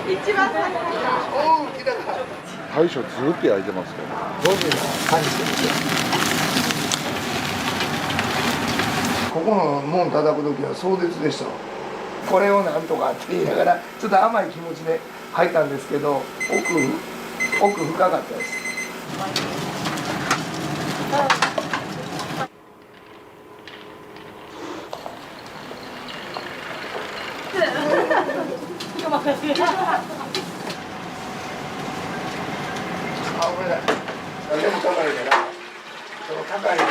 一番最後大将ずっと焼いてますけど。どういう感じですか。ここの門叩く時は壮絶でした。これをなんとかって言いながらちょっと甘い気持ちで入ったんですけど、奥深かったです。あ、ごめんなさい。何でも高いから、その高いのを。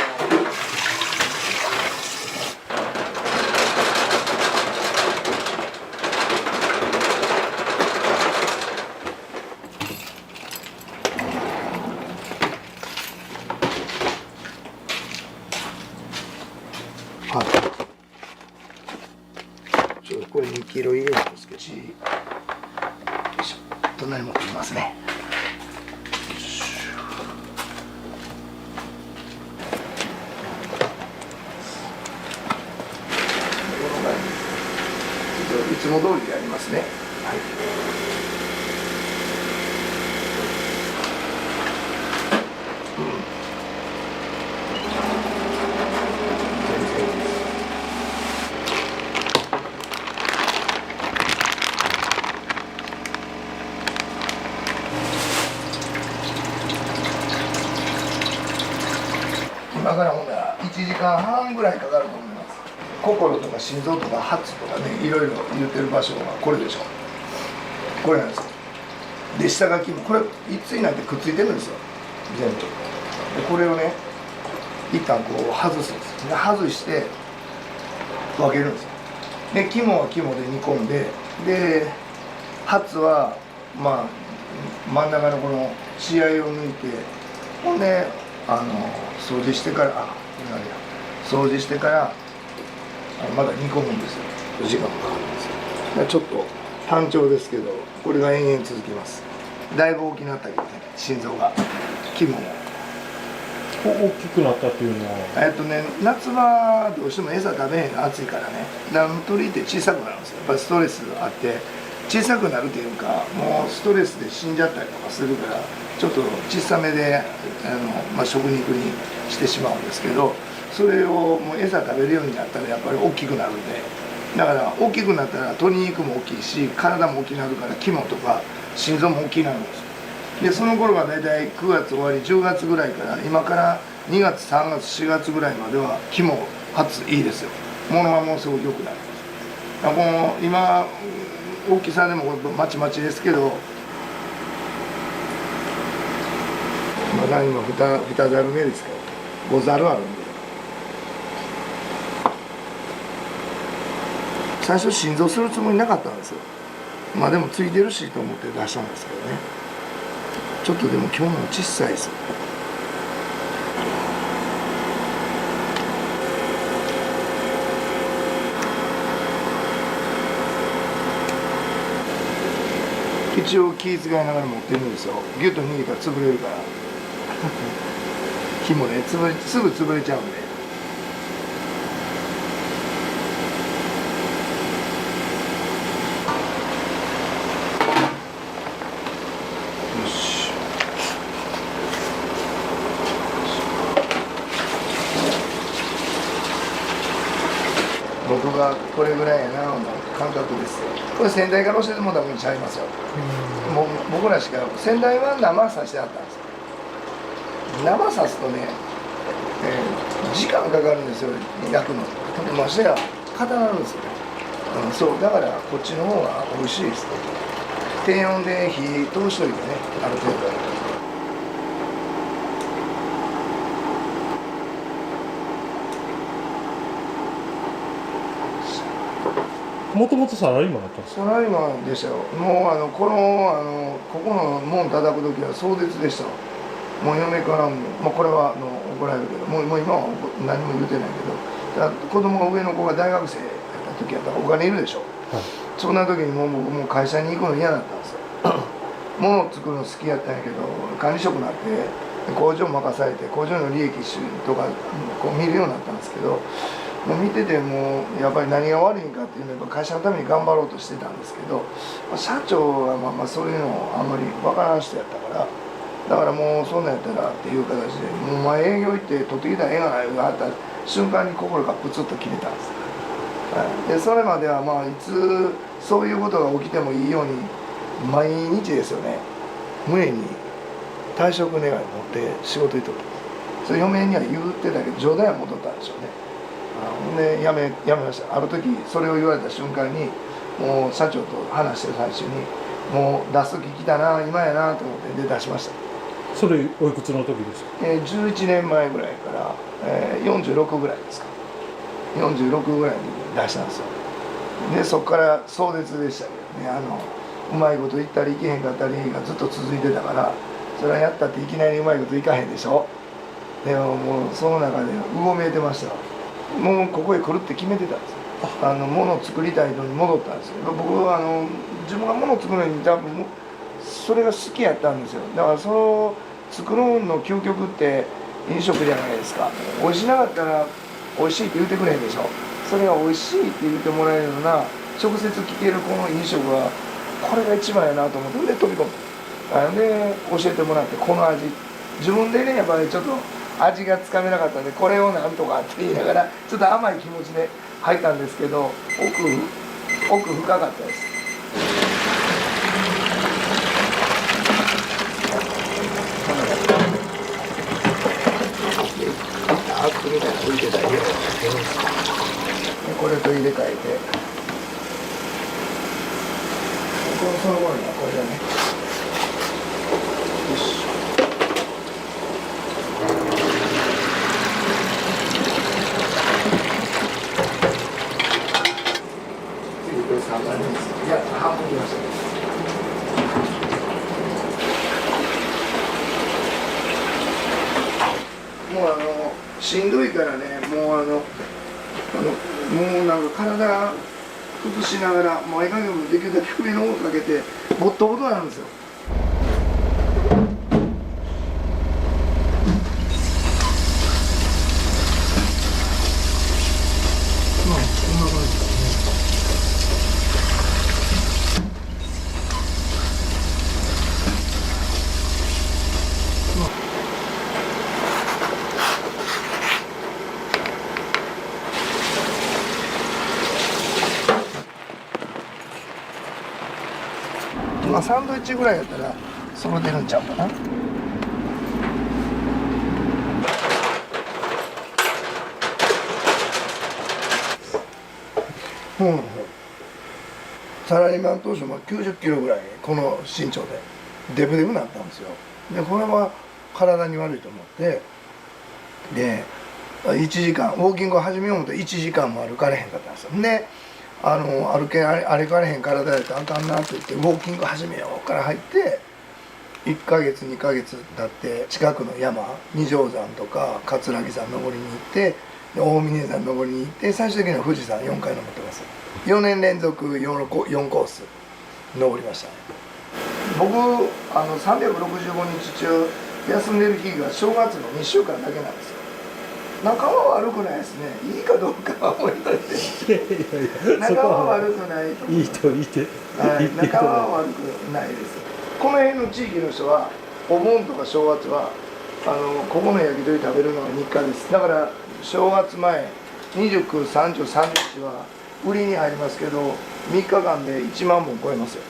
はい。ちょっとこれ2キロ入れるんですけど、よいしょ、隣持ってきますね。いつも通りでやりますね。はい。今からほんなら1時間半ぐらいかかると思います。心とか心臓とかハツとかね、いろいろ言ってる場所がこれでしょ。これなんですよ。で、下書きもこれ一対になってくっついてるんですよ、全部。でこれをね、一旦こう外すんです。で外して分けるんですよ。で肝は肝で煮込んで、でハツはまあ真ん中のこの血合いを抜いて、ほんで掃除してから掃除してからまだ煮込むんですよ。時間もかかるんですよ。ちょっと単調ですけど、これが延々続きます。だいぶ大きくなったけどね、心臓が肝も大きくなったっていうのは夏場どうしても餌食べへんの暑いからね、鳥って小さくなるんですよ。やっぱりストレスがあって小さくなるというか、もうストレスで死んじゃったりとかするから、ちょっと小さめで食肉にしてしまうんですけど、それをもう餌食べるようになったらやっぱり大きくなるんで、だから大きくなったら鶏肉も大きいし、体も大きくなるから肝とか心臓も大きくなるんですよ。でその頃が大体9月終わり10月ぐらいから、今から2月3月4月ぐらいまでは肝発いいですよ。ものはもうすごく良くなる。この今大きさでもまちまちですけど、まだ今2ざる目ですけど5ざるあるんで、最初心臓するつもりなかったんですよ。まあでもついてるしと思って出したんですけどね。ちょっとでも今日の小さいです。一応気遣いながら持ってるんですよ。ギュッと握ったら潰れるから紐ね、すぐ潰れちゃうんで。よし。僕がこれぐらいやなの感覚です。これ先代から教えてもらったもんちゃいますよ。もう僕らしか、先代は生さしてあったんですよ。生さすとね、時間かかるんですよ、焼くの。ましてや固なるんですよね。そうだからこっちの方が美味しいです。低温で火通しといてね、ある程度。もともとサラリーマンだったんですか？サラリーマンでしたよ。もうここの門叩く時は壮絶でした。もう嫁からも、これは怒られるけど、もう今は何も言うてないけど、子供が上の子が大学生やった時やったらお金いるでしょ、はい、そんな時にもう会社に行くの嫌だったんですよ物を作るの好きやったんやけど、管理職になって工場任されて工場の利益とかこう見るようになったんですけど、もう見ててもやっぱり何が悪いんかっていうのはやっぱ会社のために頑張ろうとしてたんですけど、社長はそういうのをあんまり分からん人やったから、だからもうそんなんやったらっていう形で、もうお前営業行って取ってきたらええがないがあった瞬間に心がプツッと切れたんです。でそれまではいつそういうことが起きてもいいように毎日ですよね、胸に退職願い持って仕事行っとった。それ嫁には言ってたけど冗談は戻ったんでしょうね。ほんでやめました。ある時それを言われた瞬間にもう社長と話してる最中にもう出す時来たな今やなと思って出しました。それおいくつの時ですか？11年前ぐらいから、46ぐらいですか、46ぐらいに出したんですよ。でそこから壮絶でしたけどね、うまいこと言ったりいけへんかったりがずっと続いてたから、それはやったっていきなりうまいこといかへんでしょ。でももうその中でうごめいてました。もうここへ来るって決めてたんですよ。物を作りたいのに戻ったんですよ。僕は自分が物を作るのに多分それが好きやったんですよ。だからその作るの究極って飲食じゃないですか。美味しなかったら美味しいって言ってくれへんでしょ。それが美味しいって言ってもらえるような直接聞けるこの飲食はこれが一番やなと思って、で飛び込む。で教えてもらってこの味、自分でねやっぱりちょっと味がつかめなかったんでこれをなんとかって言いながらちょっと甘い気持ちで入ったんですけど、奥深かったです。アップみたいな浮いてたら入れ替えて、これと入れ替えて、その頃にはこれだね。よし。次これ3番目です。いや、半分きましたね。もうしんどいからね、もうもうなんか体崩しながら、もうええ加減もできるだけ首の方かけてボットボトなんですよ。こんな感じですね。サンドイッチぐらいやったら揃ってるんちゃうかな。サラリーマン当初90キロぐらいこの身長でデブデブになったんですよ。でこれは体に悪いと思って、で1時間ウォーキングを始めようと1時間も歩かれへんかったんですよ。で歩かれへん体やったらあかんなって言ってウォーキング始めようから入って1ヶ月2ヶ月経って近くの山二条山とか桂木山登りに行って大峰山登りに行って最終的には富士山4回登ってます。4年連続 4コース登りましたね。僕365日中休んでる日が正月の2週間だけなんですよ。仲は悪くないですね。いいかどうかは置いといて。仲は悪くないと思う。いい人いて、はい、仲は悪くないです。この辺の地域の人はお盆とか正月はここの焼き鳥食べるのが日課です。だから正月前29、30、31は売りに入りますけど3日間で1万本超えますよ。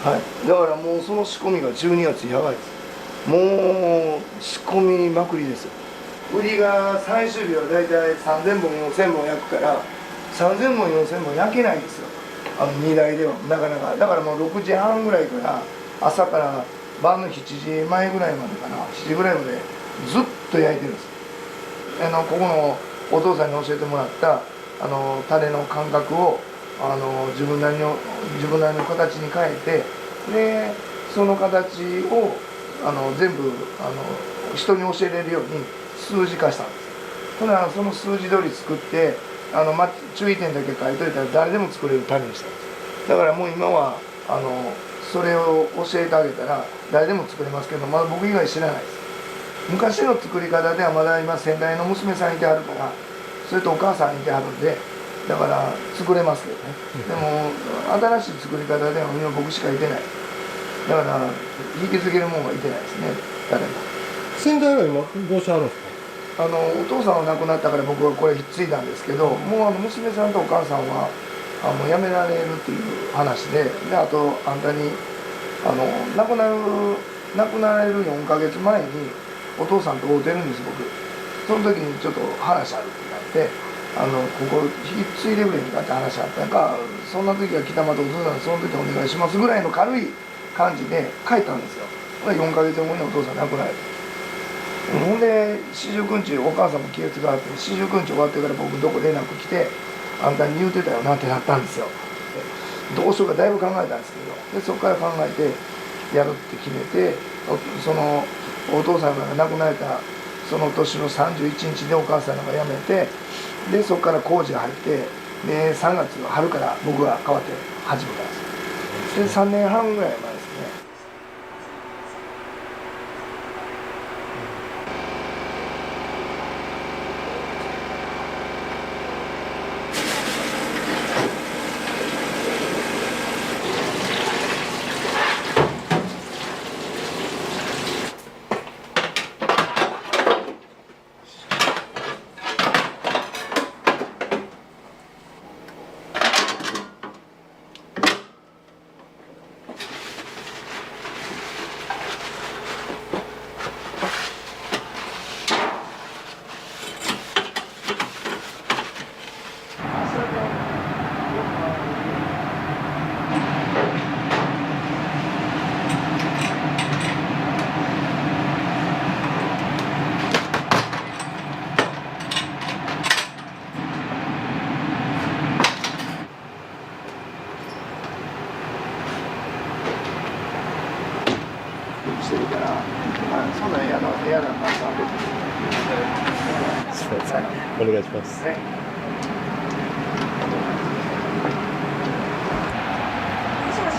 はい、だからもうその仕込みが12月やばいです。もう仕込みまくりですよ。売りが最終日はだいたい3000本4000本焼くから3000本4000本焼けないんですよ、荷台ではなかなか。だからもう6時半ぐらいから朝から晩の7時前ぐらいまでかな、7時ぐらいまでずっと焼いてるんです。ここのお父さんに教えてもらったタレの感覚を自分なりの形に変えて、でその形を全部人に教えれるように数字化したんです。ほなその数字通り作って注意点だけ書いといたら誰でも作れるタレにしたんです。だからもう今はそれを教えてあげたら誰でも作れますけど、まだ僕以外知らないです。昔の作り方ではまだ今先代の娘さんいてあるから、そそれとお母さんいてはるんで、だから作れますけどね、でも新しい作り方では今僕しかいてない、だから引き継げるもんはいてないですね、誰も。先代は今どうしてあるんですか？お父さんは亡くなったから僕はこれ引っ継いだんですけど、もう娘さんとお母さんはもう辞められるっていう話で、あとあんたに亡くなられる4ヶ月前にお父さんと会うてるんです僕。その時にちょっと話あるってなってここ引き継いでくれんかって話あったんか、そんな時は北俣お父さんその時お願いしますぐらいの軽い感じで帰ったんですよ。4ヶ月後にお父さん亡くなられて、ほんで四十九日お母さんも気を使って四十九日終わってから僕どこ連絡来てあんたに言うてたよなってなったんですよ。どうしようかだいぶ考えたんですけど、でそこから考えてやるって決めて、そのお父さんが亡くなられたその年の31日でお母さんが辞めて、でそこから工事が入って、で3月の春から僕が代わって始めたんですよ。で3年半ぐらい前ですね。してるから、そんなん嫌だったらすみません、お願いします。ね。もしもし。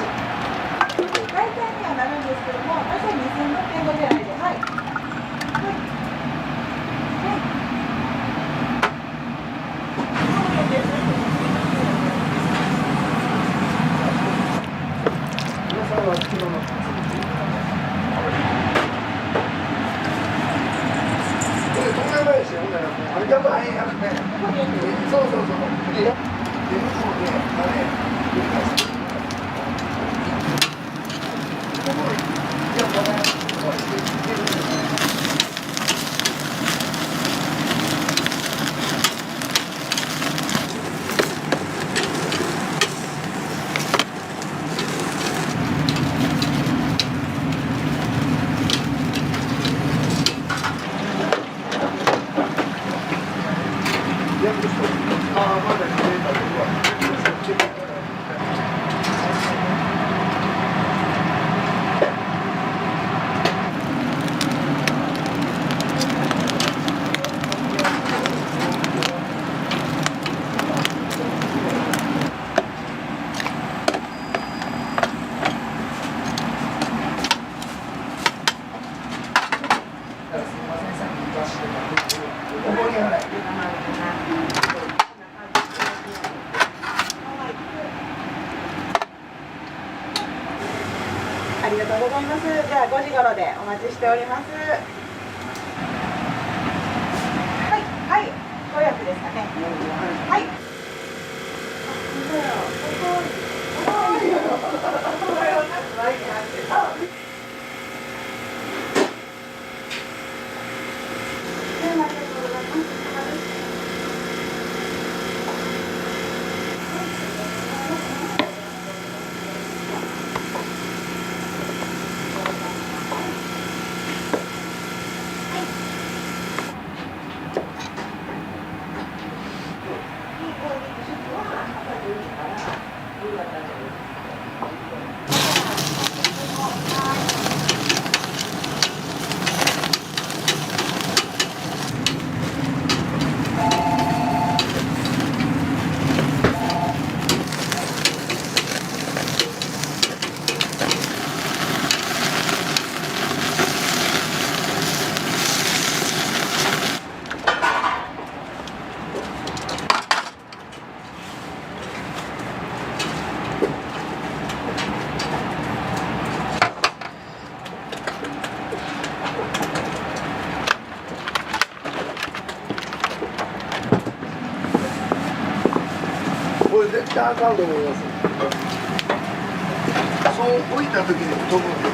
大体にはなるんですけども、大体2650円で、はい。はい。はい。皆さんは昨日のとんでもないですよ。ほんならあれが大変やくて、そうそうそう。で、向こうであれ繰り返す。いや、これ。ありがとうございます。じゃあ5時頃でお待ちしております。はい、はい、ご予約ですかね。はい。はい。あかんと思います。そう置いた時に飛ぶんで。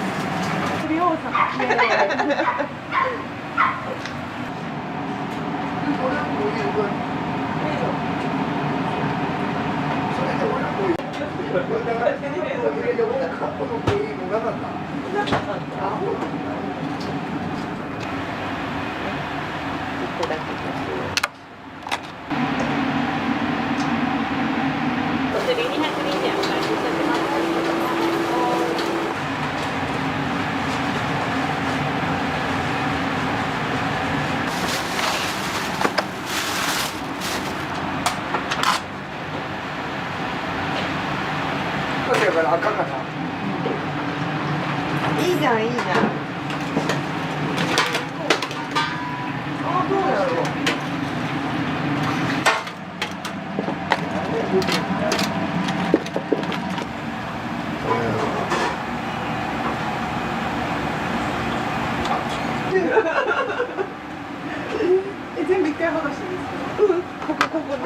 栗大阪。これはもういいよ、これ。それで俺はもういい。これだから、これで俺はカップのコーヒーもなかった。あ、ほら。だから赤かな。いいじゃんいいじゃん。あ、どうやろう。全部一回剥がしていいですか。ここで。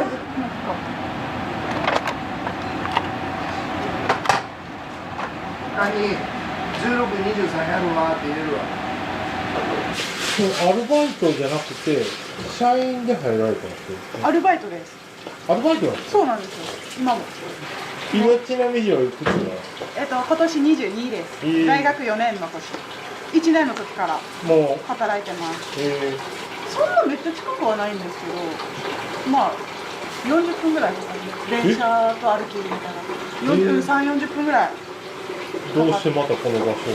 何16、23やるわって入れるわ。アルバイトじゃなくて社員で入られたんですか？アルバイトです。アルバイトなんですか？そうなんですよ。今も。今ちなみにはいくつだ？今年22です。大学4年の年。1年の時からもう働いてます。そんなめっちゃ近くはないんですけど、まあ40分ぐらいですかね。電車と歩きみたいな。3、40分ぐらい。どうしてまたこの場所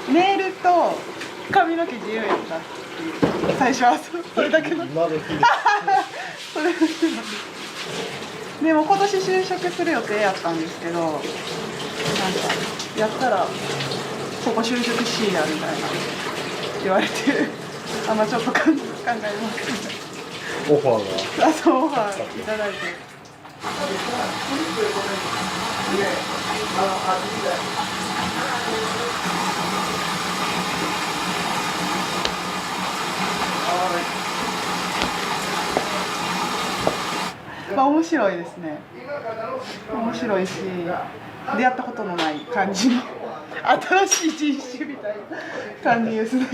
に？ネイルと髪の毛自由やったっていう。最初はそれだけの。今時です。それだけの。でも今年就職する予定やったんですけど、なんかやったらここ就職しやみたいな言われて、まあちょっと考えます。オファーが。そうオファーいただいて。まあ面白いですね。面白いし、出会ったことのない感じの新しい人種みたいな感じですね。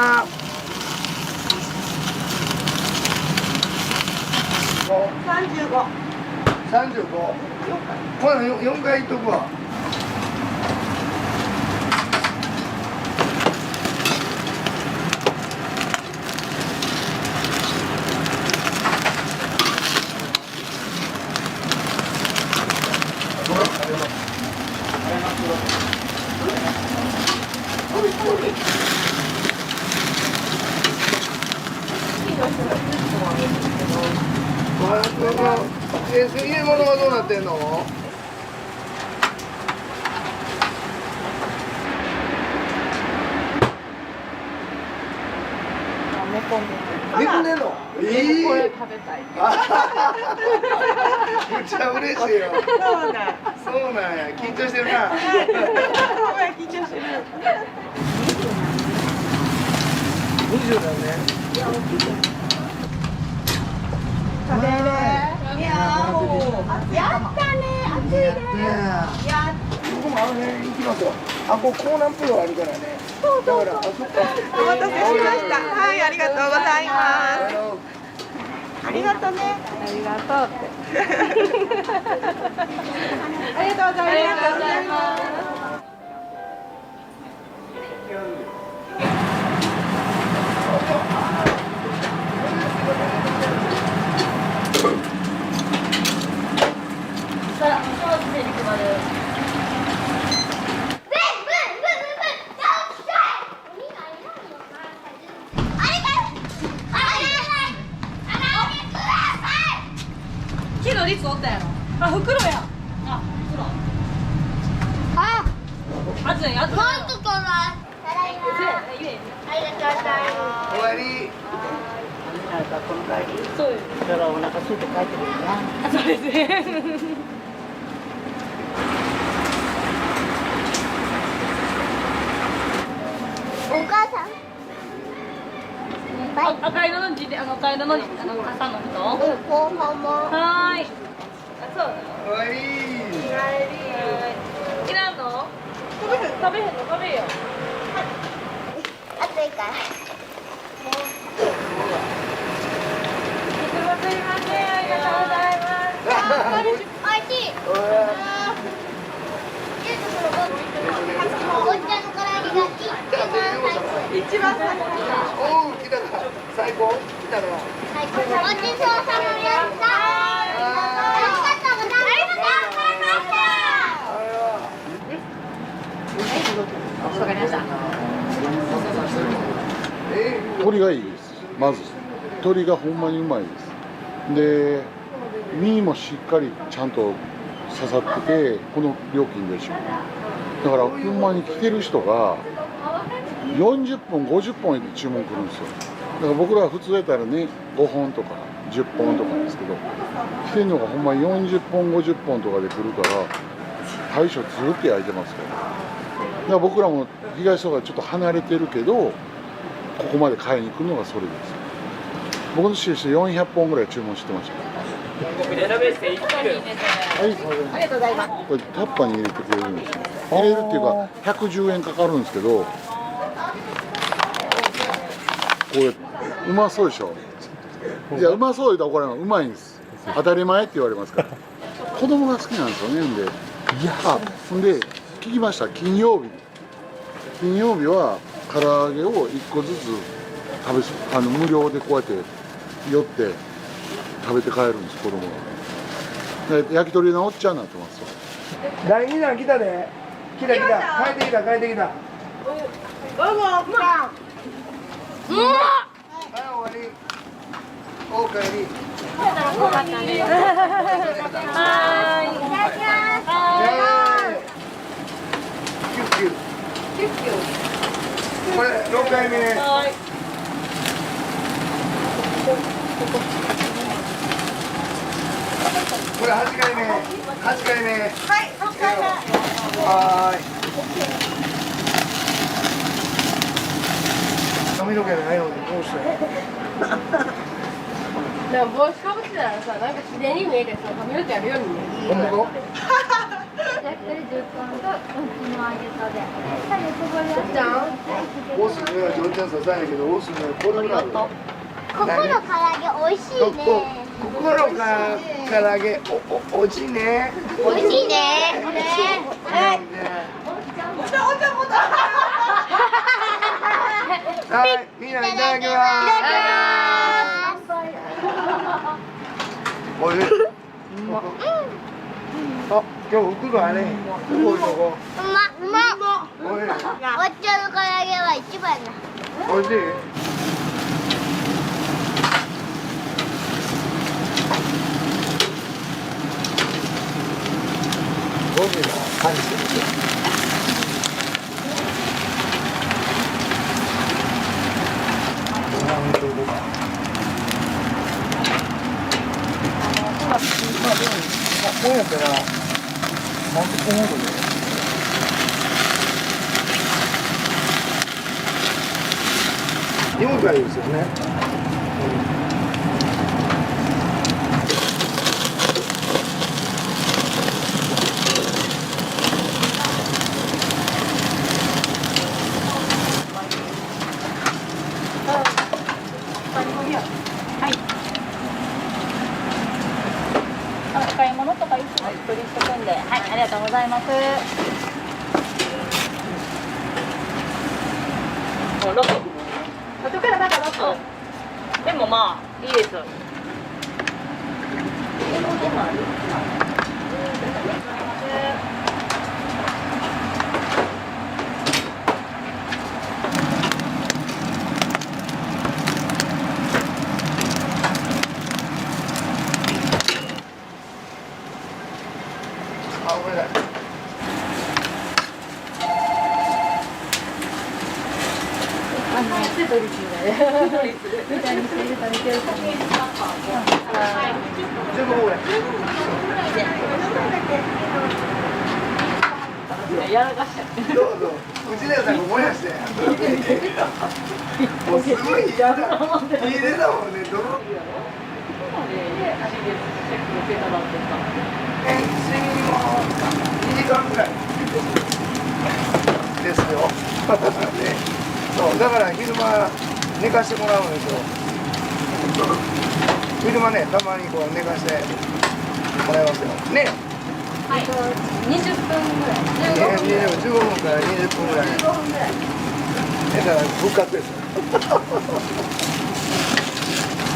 あ。35。35。これ4回いっとくわ。入れ物はどうなってんの？寝込んでる。の？これ食べたい。めっちゃ嬉しいよ。そうなんや。緊張してるな。緊張してる。20だね。食べる。いやー、やったね、暑いね。僕もあの辺行きますよ。あ、ここ江南プロあるからね。そうそうそう。だから、あ、そっか。お待たせしました。はい、ありがとうございます。ありがとうね。ありがとうって。ありがとうございます。昨日リツおったやろ。あ、袋や。あ、袋。あ、熱い、熱い。もう一個ない。ただいま。ありがとうございます。終わり。そうです。だからお腹空いて帰ってくるな。あ、そうですね。赤色の字で、赤色の傘の人。後半も。はーい。そう。かわいい。いらんの？食べへんの？食べよ。暑いから。すいません、ありがとうございます。おいしい。おっちゃんの唐揚げが一番最高。おお、来たか。最高。来たか。最高。ごちそうさまでした。ありがとうございました。わかりました。鶏がいいです。まず鶏がほんまにうまいです。で身もしっかりちゃんと刺さってて、この料金でしょ。だからほんまに来てる人が40本50本で注文来るんですよ。だから僕らは普通やったらね5本とか10本とかですけど、来てるのがほんまに40本50本とかで来るから大将ずっと焼いてますから。だから僕らも東とかちょっと離れてるけどここまで買いに来るのがそれです。僕の知りして400本ぐらい注文してました。はい、ありがとうございます。これタッパーに入れてくれるんですよ。入れるっていうか110円かかるんですけど、これうまそうでしょ。いやうまそう言うたら怒られます。うまいんです。当たり前って言われますから。子供が好きなんですよね。んで、ほんで聞きました。金曜日は唐揚げを1個ずつ無料でこうやって寄って食べて帰るんです、子供が。で焼き鳥のおっちゃんになってますよ。第2弾来たで。来た。帰ってきた。どうも。はい、終わり。お帰り。はーい。キュッキュッ。これ6回目。はーい。これ8回目。8回目。はい、8回目。はーい。髪の毛ないのにどうして？でも帽子かぶってたらさ、なんか自然に見えてさ、髪の毛あるように見える。本当？焼き鳥10本とうちの揚げそで。じゃん。おすすめは上ちゃんささやけど、おすすめはこれぐらい。ここの唐揚げ美味しいね。心から唐揚げおいしいね。美味しいね。はい、みんないただきます。おいしい。あ、今日服がね、どこどこ。うま。おいしい。おっちゃんの唐揚げは一番だ。おいしい。ゴミが感じてる。こうやったら、30分ほどで。4回ですよね。お買い物とかいつも取りしてくんで、はい、ありがとうございます。後からなんか6。でもまあいいです。あ、これだ。全部これ。やらかしちゃって。どうぞ。うちではさ、もやして。もうすごいいい値段もんね、どの塩水も2時間ぐらいですよ。ね、そうだから昼間寝かしてもらうんですよ。昼間ね、たまにこう寝かしてもらいますよね。はい20分ぐらい15分から20分ぐらい。15分ぐらいだから復活ですよ。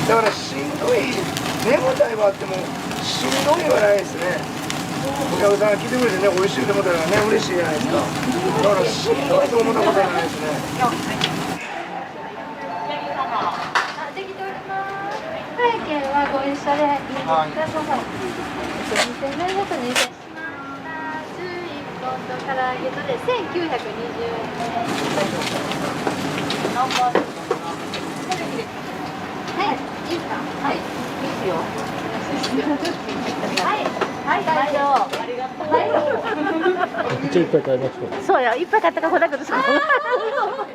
だからしんどい、眠たいはあってもしんどいはないですね。お客さんが来てくれてね、美味しいと思ったらね、嬉しいじゃないですか。だからしんどいと思ったことはないですね。あできております会計はご一緒でいいですか、はい、そうそう2000円ごとにいたしました11本と唐揚げとで1920円ナンバーですはい、いいですかはい、いいですよ。はい、はい、大丈夫。ありがとう。一応いっぱい買いましょう。そうや、いっぱい買ったからこれだけどさ。ありがとう。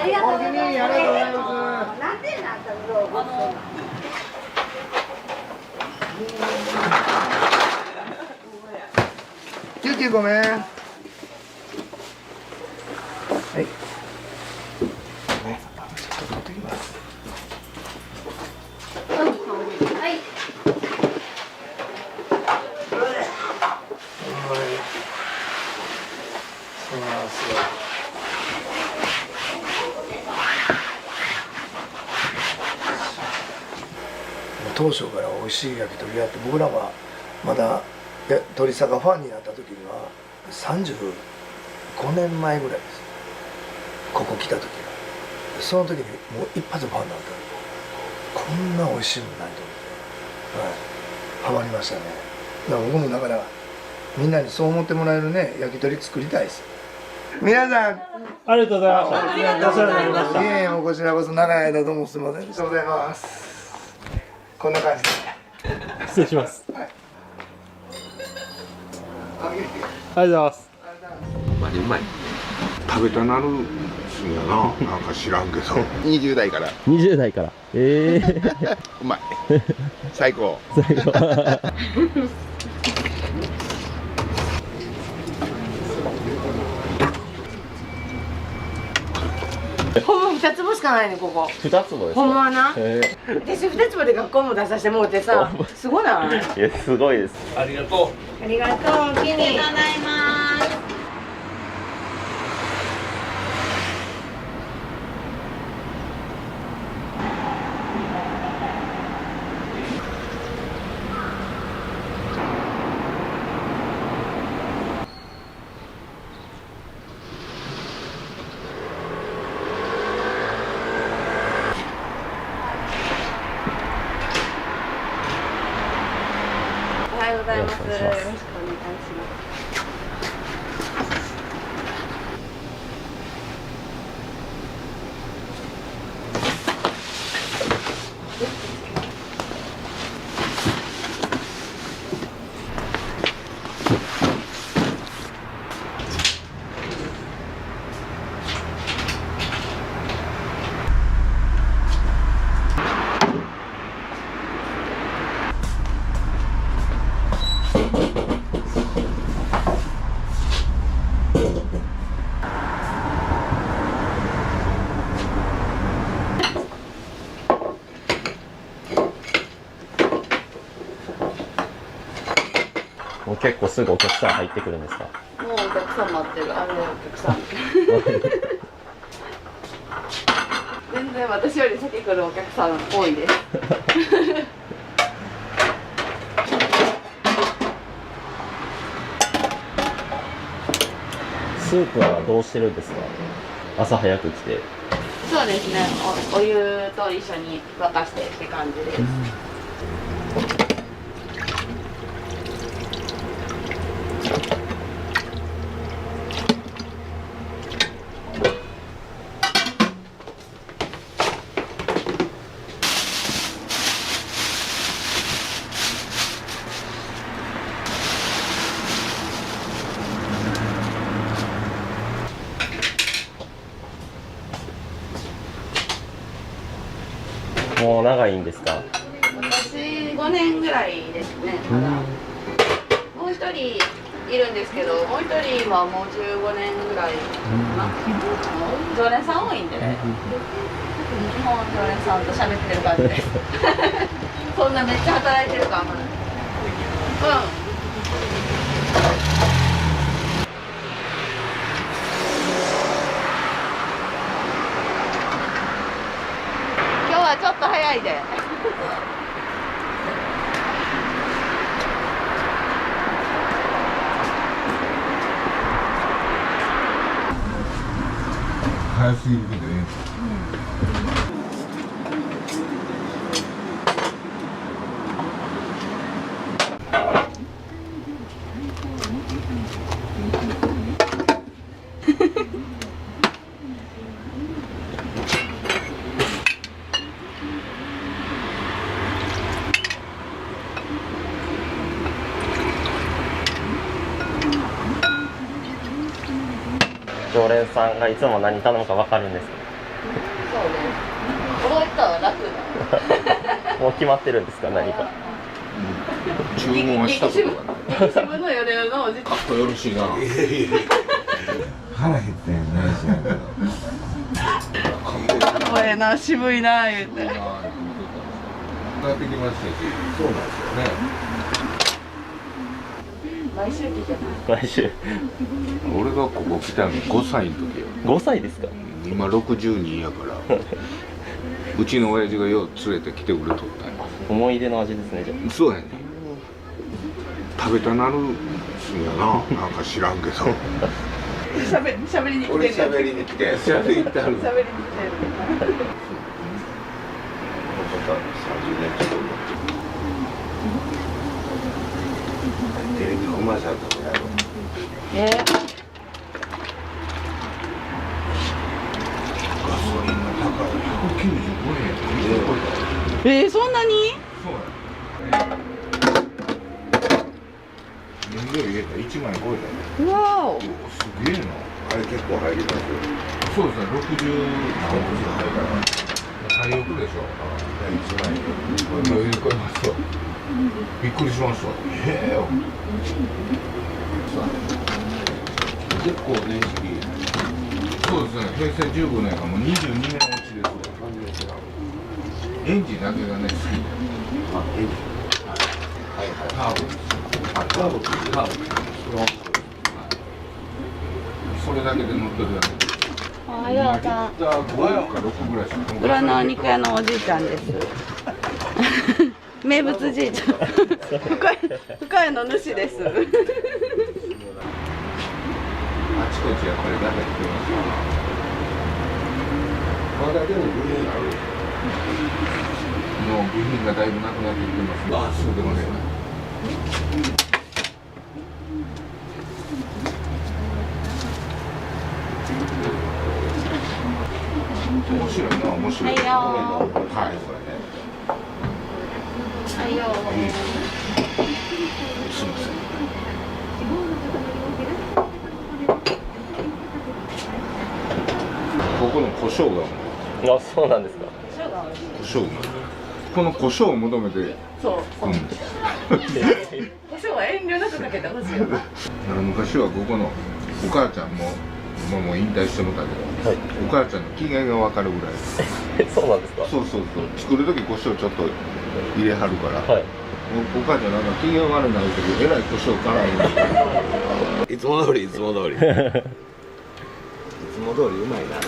ありがとうございます。ありがとうございます。なんでなんだろう。キューキューごめん。はい。ね、ちょっと取ってきます。はい。そうなんですよ。当初から美味しい焼き鳥屋って僕らはまだ鳥坂ファンになった時には35年前ぐらいです。ここ来た時はその時にもう一発ファンになったこんな美味しいもんないと思って、はい、ハマりましたね。だから僕もだからみんなにそう思ってもらえるね焼き鳥作りたいです。皆さんありがとうございました。お世話になりました。いえいえ、もうこちらこそ長い間どうもすみません。ありがとうございます。こんな感じで。失礼します。はい。ありがとうございます。まあうまい。食べたなるんやな。なんか知らんけど。20代から20代から。うまい。最高。最後。ほんま2坪しかないねここ。2坪ですか。ほんまはな。私2坪で学校も出させてもらってさ、すごない。いやすごいです。ありがとう。お気に。ありがとうございます。おはようございます。よろしくお願いします。もう結構すぐお客さん入ってくるんですか。もうお客さん待ってる。あれお客さん。全然私より先来るお客さん多いです。スープはどうしてるんですか。朝早く来て。そうですね。お湯と一緒に沸かしてって感じです。もう長いんですか？私5年ぐらいですね。まだもう一人いるんですけど、もう一人はもう15年ぐらいかな。常連さん多いんでね。もう常連さんと喋ってる感じです。そんなめっちゃ働いてるかあんまない。今日はちょっと早いで。早すぎるけどね。常連さんがいつも何頼むか分かるんですか？そうね。覚えたら楽だ。もう決まってるんですか、何か？注文はしたことがない。激渋の夜のおじかっこよろしいな。腹減ってんね、知らんけど。かっこええな、渋いな言うて。なってきましたし、そうなんですよね。毎週聞いてます。毎週。俺がここ来たの5歳の時よ。5歳ですか？今62やからうちの親父がよう連れてきてくれとったんや。思い出の味ですね、じゃそうやね。食べたなるんやな、なんか知らんけど。喋りに来てる。俺喋りに来て喋りに行ってはる。喋りに来てる。テレビのうまさとかやろ。ガソリンが高い。195円。そんなに？そうや。燃料入れたら1万円超えたね。わお。すげえな。あれ結構入りますよ。そうですね、60何億入るから最億でしょ。1万円。これ入れ替えますよ。びっくりしました。へえ。結構年式。そうですね、平成15年がもう22年落ちですよ。エンジンだけがね、好きで。あ、エンジン。はいはい。カーブです。カーブ。それだけで乗ってるやつ。おはようさん。5か6ぐらいしか。裏のお肉屋のおじいちゃんです。名物じいちゃん。深谷の主です。あちこちやっぱり誰か来てますよ。まだでも部品ある。もう部品がだいぶなくなってきてます。ああ、そうでもね。面白いな、面白い。はいよはい、それね。はいよ。すみません。ここの胡椒があ、そうなんですか。胡椒がこの胡椒を求めてそう。来るんです。胡椒は遠慮なくかけてほしいよ。昔はここのお母ちゃんももう引退してもたけど、はい、お母ちゃんの機嫌が分かるぐらい。そうなんですか。そうそうそう、作る時胡椒ちょっと入れはるから、はい、お母ちゃんなんか機嫌悪くなる時えらい胡椒辛いの。いつも通りいつも通りいつも通りうまいな。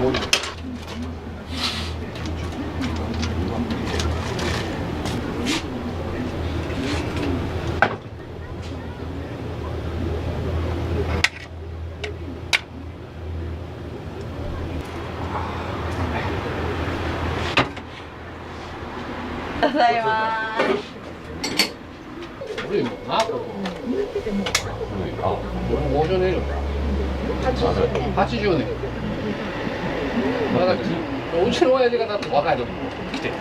氷。ございます。古いもんな、ここ。あ、50年以上か。80年。まだうちの親父がだって若い時来て。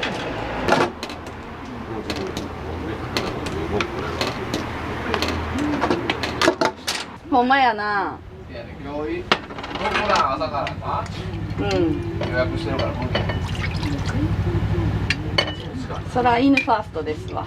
ほんまやな。いやね、今日どこだ朝からな。うん。予約してるから無理。そら犬ファーストですわ。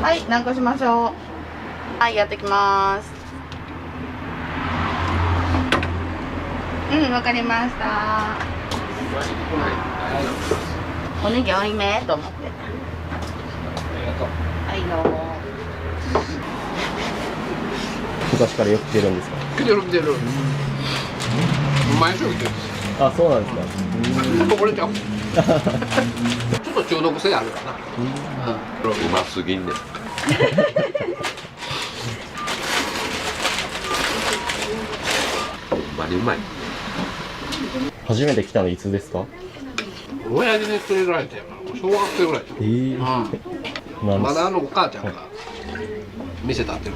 はい、何個しましょう。はい、やってきます。うん、わかりました。おネギ多いめと思って。はい、どうも。昔からよく来てるんですか？来てる来てる。毎週来てる。あ、そうなんですか。これちゃう。ちょっと中毒性あるかな。うますぎんね。ほんまにうまい。初めて来たのいつですか？親父に連れられて小学生ぐらい。まだお母ちゃんが店立ってる。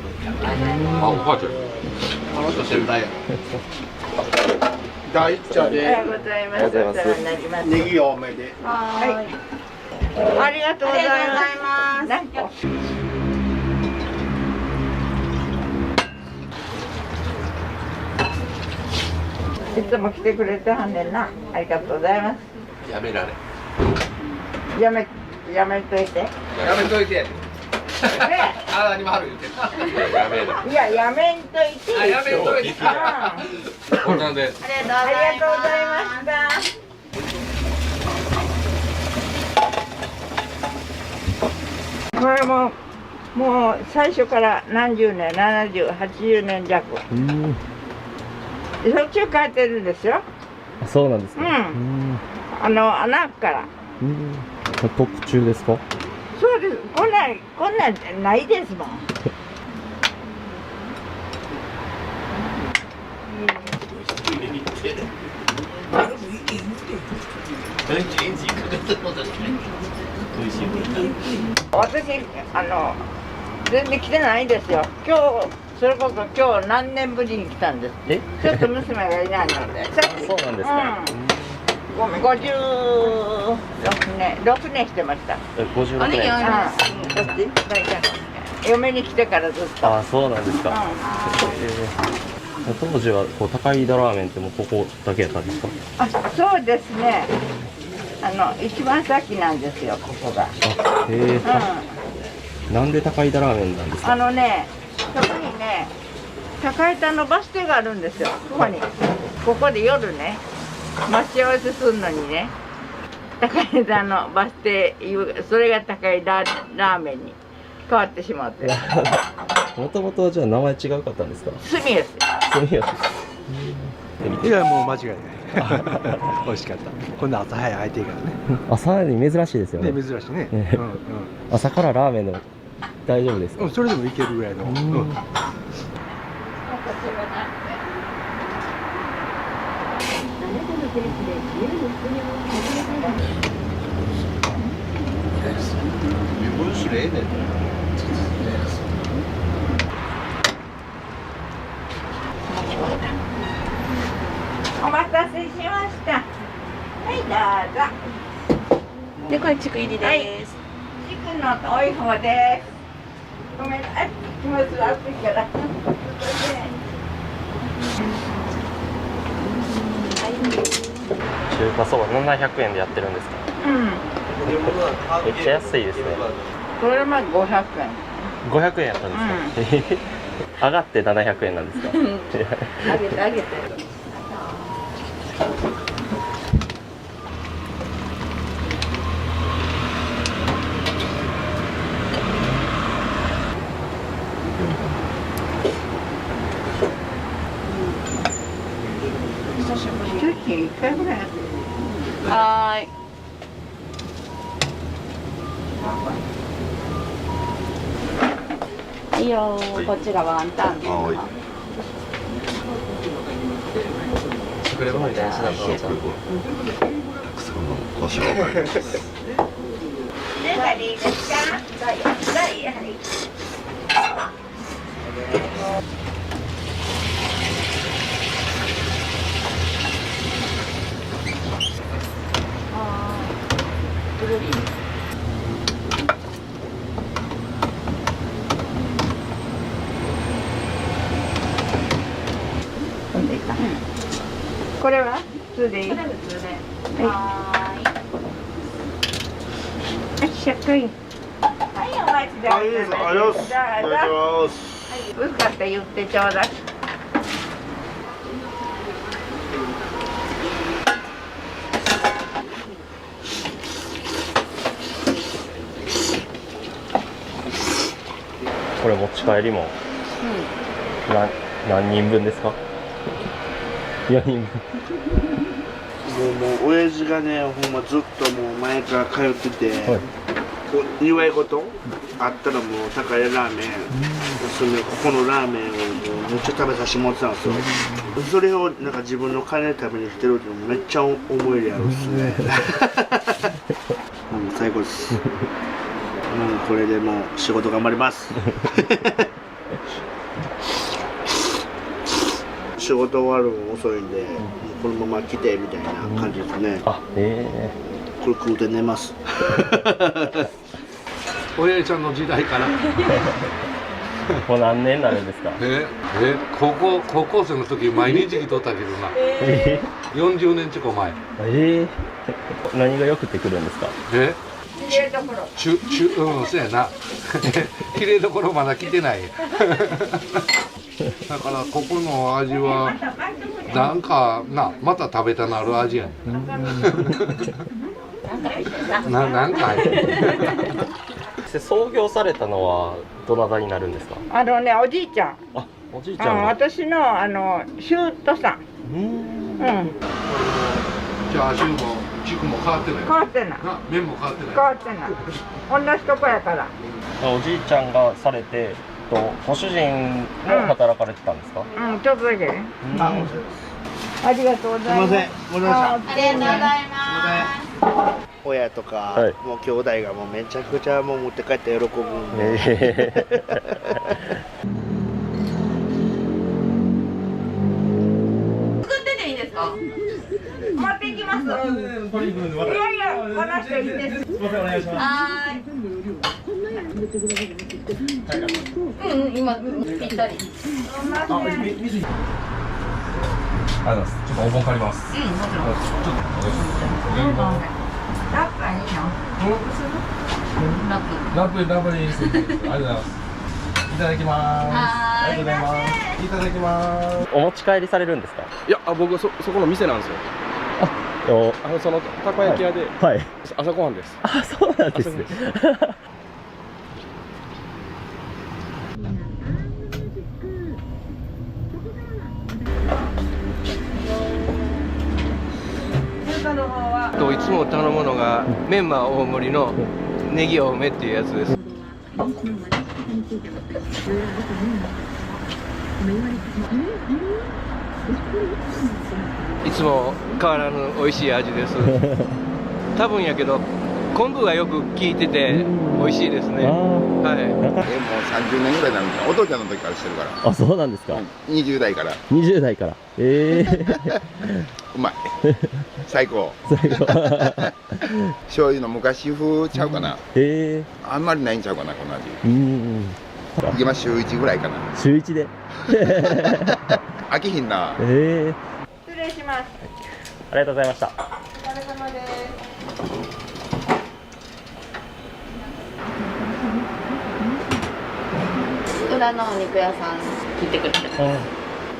あ、お母ちゃん。あの人先代や。大茶で。おはようございます。お世話になります。ネギ多めで。はい。ありがとうございます。何個？いつも来てくれてはんねんな。ありがとうございます。やめられ。やめといて。やめといて。あ、何もある言ってた。やめな。いや、やめんといて。あ、やめといて。こんなんで。ありがとうございました。これもう最初から何十年、70、80年弱。しょっちゅう帰ってるんですよ。あ、そうなんですか。穴から。特注ですか？そうです。こんなんないですもん。私全然来てないですよ。今日それこそ今日何年ぶりに来たんです。ちょっと娘がいないので。そうなんですか。ごめん、56年してました。56年。嫁に来てからずっと。あ、そうなんですか。当時はこう高井戸ラーメンってもうここだけやったんですか？あ、そうですね。一番先なんですよ、ここが。なんで高井戸ラーメンなんですか？そこにね、高井戸のバス停があるんですよ。ここに。ここで夜ね、待ち合わせするのにね、高井戸のバス停、それが高井戸ラーメンに変わってしまって。もともとじゃあ名前違うかったんですか？住吉。住吉。いや、もう間違いない。美味しかった。今度朝早い空いていいからね。朝早いに珍しいですよね。ね、珍しいね。朝からラーメンの大丈夫ですか？それでもいけるぐらいの。お待たせしました。はいどうぞ。でこれちく入りです。チキンの多い方です。ごめんなさい。気持ち悪いから。中華そば700円でやってるんですか？めっちゃ安いですね。これま500円。500円やったんですか？上がって700円なんですか？あげてあげて。1回ぐらい。はーい。いいよー、こっちがワンタン。これも大事だと思う。何いいですか？これは普通でいい？これ普通で。はい。100円。はい、お待ちで。ありがとうございます。薄かったら言ってちょうだい。これ持ち帰りも、何人分ですか？4人分。もう親父がね、ほんまずっともう前から通ってて、祝い事あったらもう高いラーメン、ここのラーメンをもうめっちゃ食べさせてもらってたんですよ。それをなんか自分の金で食べに来てるってめっちゃ思い出あるっすね。最高です。これでもう仕事頑張ります。仕事終わるの遅いんで、このまま来てみたいな感じですね。これ食うて寝ます。親父ちゃんの時代から。もう何年になるんですか？高校生の時毎日来とったけどな。40年近く前。何がよくてくるんですか？きれいどころ。そうやな。きれいどころまだ来てない。だからここの味はなんかまた食べたなる味やね。なんか入ってる。創業されたのはどなたになるんですか？おじいちゃん。おじいちゃん。私の舅さん。チャーシューも軸も変わってない。変わってない。麺も変わってない。変わってない。同じとこやから。おじいちゃんがされて、ご主人も働かれてたんですか？ちょっとだけ。ありがとうございます。すみません。ありがとうございます。親とか、もう兄弟がもうめちゃくちゃもう持って帰って喜ぶんで。作ってていいですか？持っていきます。いやいや、話していいです。すみません、お願いします。はい。今ぴったり。ちょっとお盆借ります。ラップはいいの？ラップにする。ありがとうございます。いただきます。ありがとうございます。いただきます。お持ち帰りされるんですか？いや、僕そこの店なんですよ。そのたこ焼き屋で朝ごはんです。あ、そうなんですね。いつも頼むのがメンマ大盛りのネギ多めっていうやつです。いつも変わらぬ美味しい味です。多分やけど昆布がよく効いてて美味しいですね。はい。もう30年ぐらいなんですよ。お父ちゃんの時からしてるから。あ、そうなんですか。20代から。20代から。うまい。最高。最高。醤油の昔風ちゃうかな。あんまりないんちゃうかな、この味。今週1ぐらいかな。週1で。飽きひんな。失礼します。ありがとうございました。お疲れ様です。裏のお肉屋さん来てくれて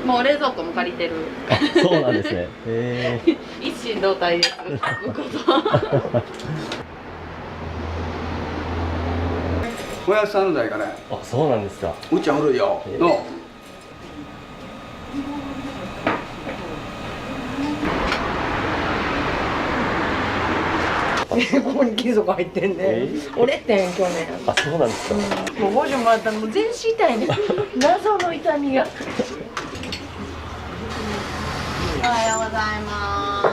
もう冷蔵庫も借りてる。そうなんですね。一心同体です。向こうと。親父さんの代から。あ、そうなんですか。うちは古いよ。の。ここに金属入ってんね。折れてん去年。あ、そうなんですか。もう50もあったらもう全身痛いね。謎の痛みが。おはようございます。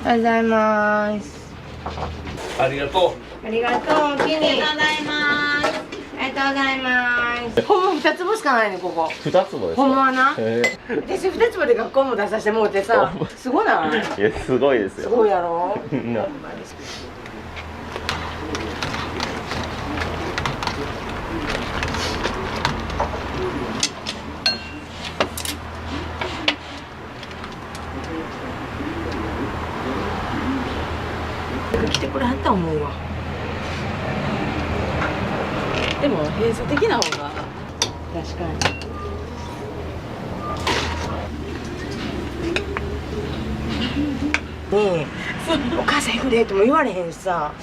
おはようございます。ありがとう。ありがとう。おきに。ありがとうございます。ありがとうございます。ほんま2坪しかないねここ。2坪ですか。ほんまはな。私2坪で学校も出させてもらってさ、すごない？いや、すごいですよ。すごいやろ。来てくれはった思うわ。でも閉鎖的な方が確かに。ねえ、お母さん行くでとも言われへんしさ、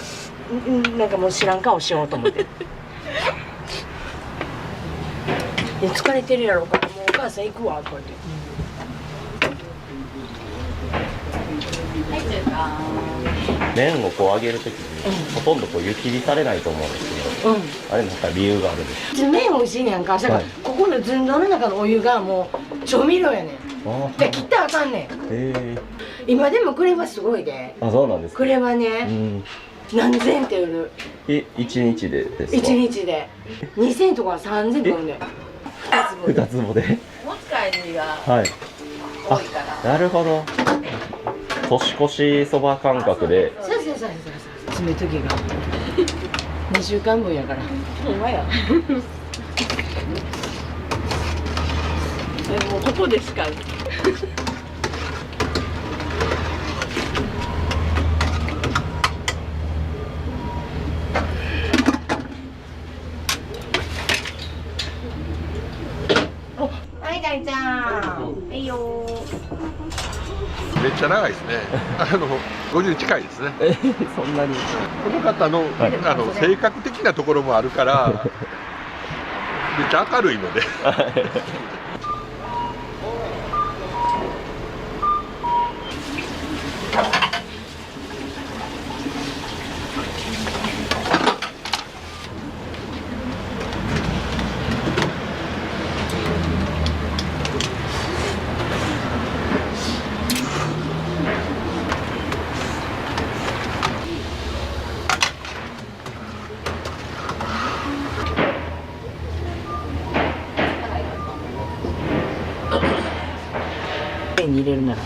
なんかもう知らん顔しようと思って。いや疲れてるやろからもうお母さん行くわとか言って。麺をこう揚げるときに、ほとんどこう湯切りされないと思うんですけど、あれなんか理由があるんですか。麺美味しいねんか。だからここの寸胴の中のお湯がもう調味料やねん。で切ったらあかんねん。今でもクレバすごいで。あ、そうなんですか。クレバね、何千って売る。1日でですか。1日で2000とか3000とか売るねん。2坪で。持ち帰りがはい。多いから。なるほど。年越しそば感覚で。そうそうそうそう。詰めときが2週間分やから。ほんまや。もうここでしか。はい大ちゃん。はいよ。めっちゃ長いですね。50近いですね。そんなに。この方の、性格的なところもあるから、めっちゃ明るいので。麺に入れるなら。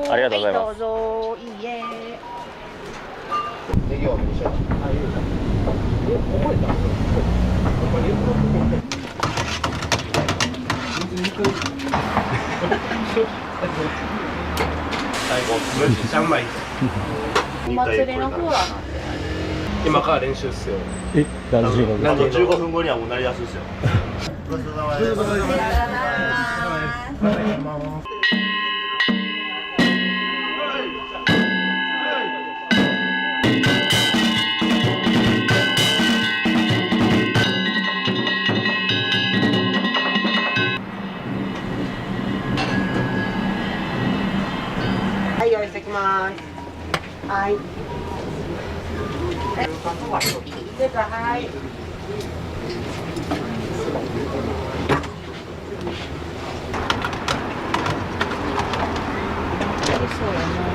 ありがとうございます。どうぞ。いいえ。ネギを見せて。最後、3枚。お祭りのコーラなんて。今から練習っすよ。何時の。あと15分後にはもうなりやすいっすよ。ごちそうさまです。はい、用意してきます。はい。はい。そうやな。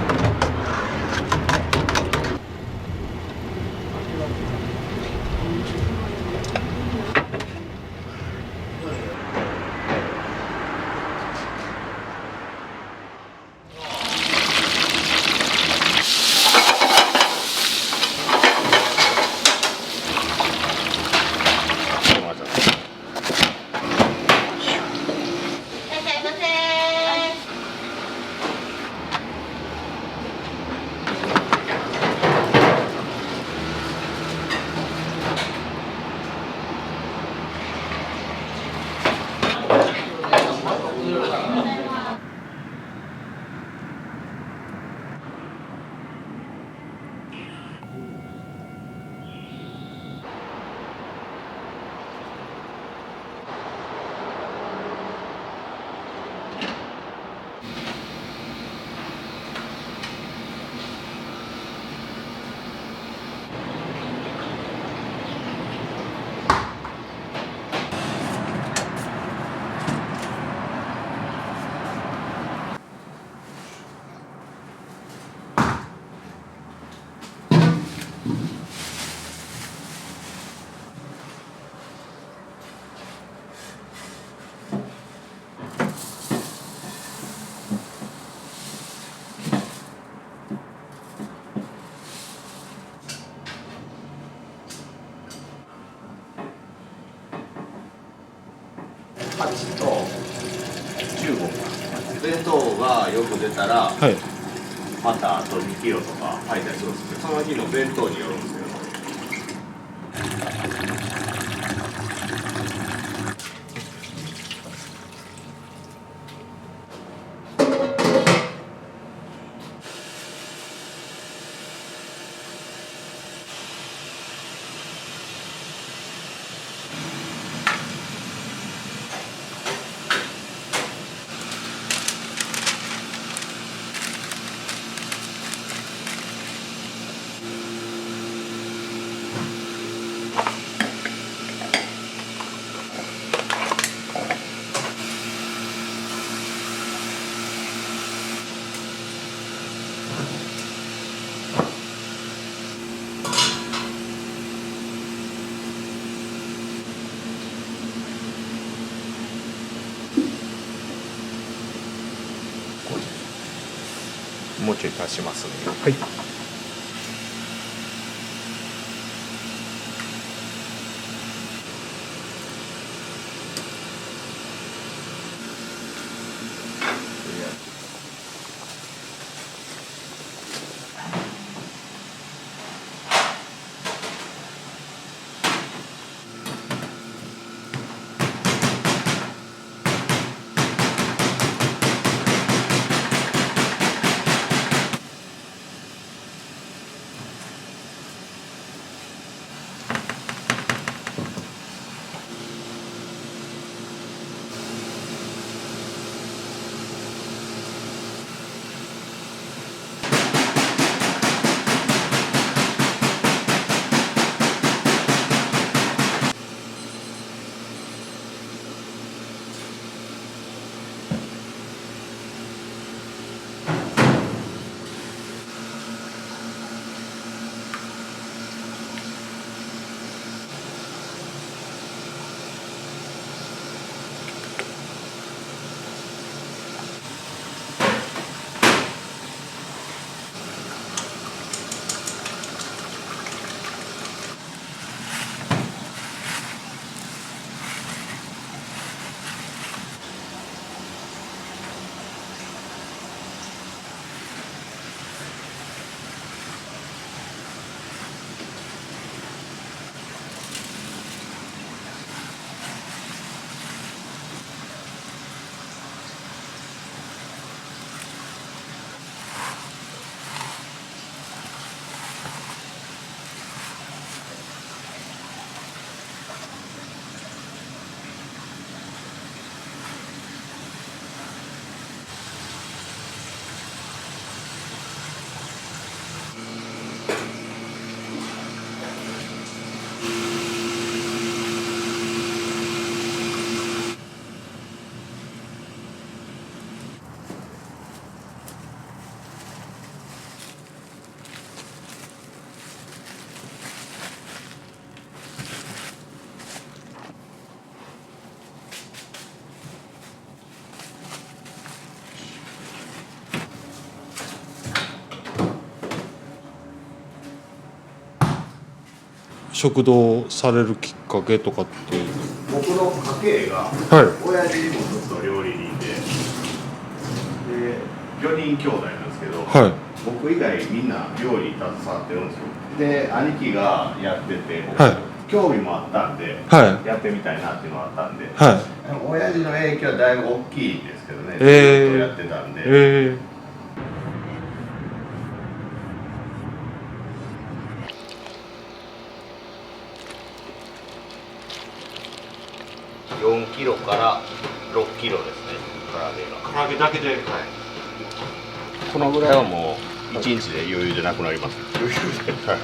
8と15弁当がよく出たら、はい、またあと2キロとか入ったりするんですけど、その日の弁当によるんですけど。もうちょい足しますね。はい。食堂されるきっかけとかって？僕の家系が、はい親父もずっと料理人で、4人兄弟なんですけど、はい僕以外みんな料理携わってるんですよ。で兄貴がやってて、僕はい興味もあったんで、はいやってみたいなっていうのがあったんで、はい親父の影響はだいぶ大きいんですけどね、ずっとやってたんで。4キロから6キロですね、唐揚げが。唐揚げだけで、はい、このぐらいはもう1日で余裕でなくなります。余裕で、はい。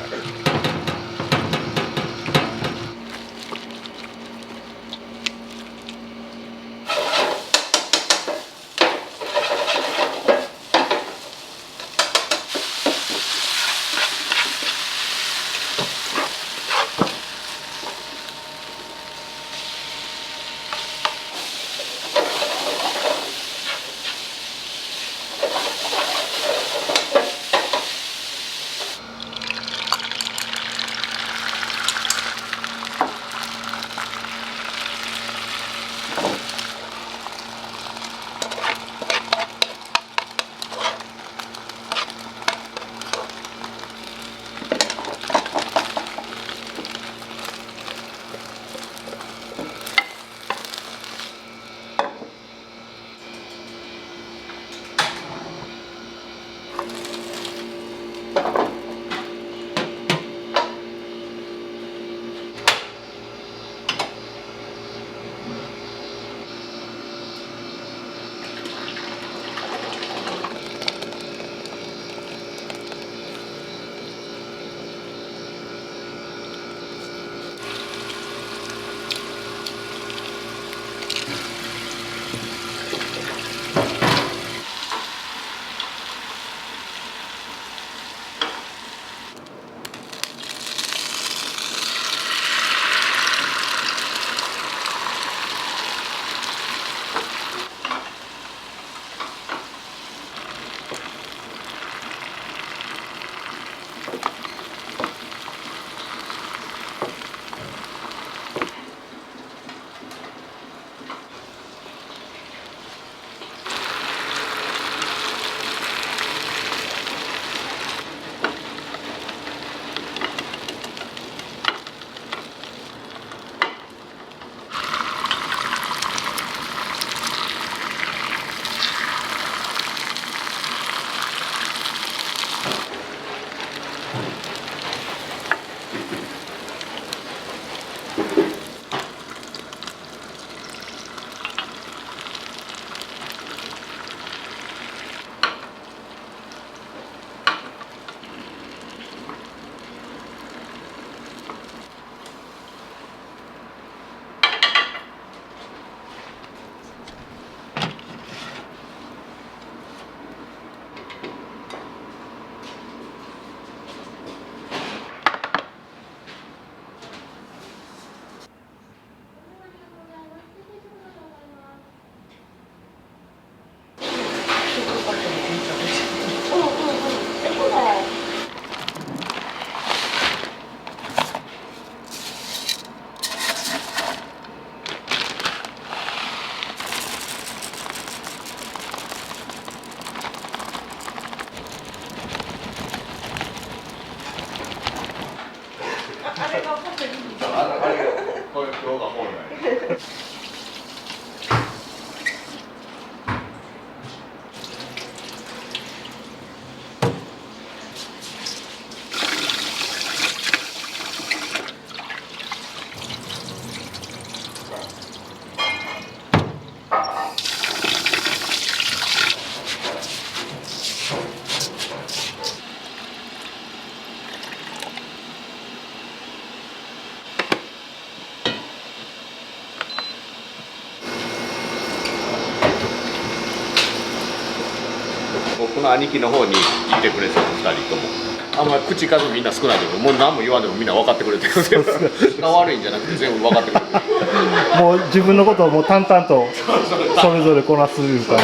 僕の兄貴の方にいてくれてた2人とも。あんまり口数みんな少ないけど、もう何も言わんでもみんな分かってくれてる。仲悪いんじゃなくて全部分かってくれてる。もう自分のことをもう淡々とそれぞれこなすいう感じ。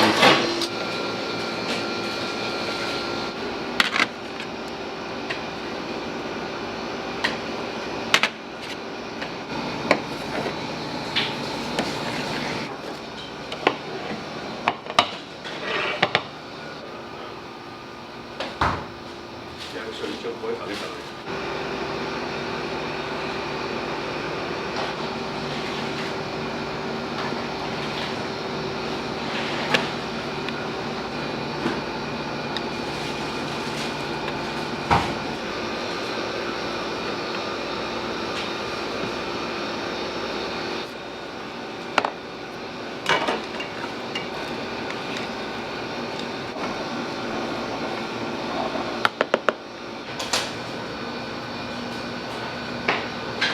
生声かけたのに。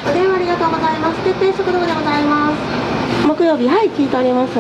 お電話ありがとうございます。徹底速度でございます。木曜日、はい、聞いております。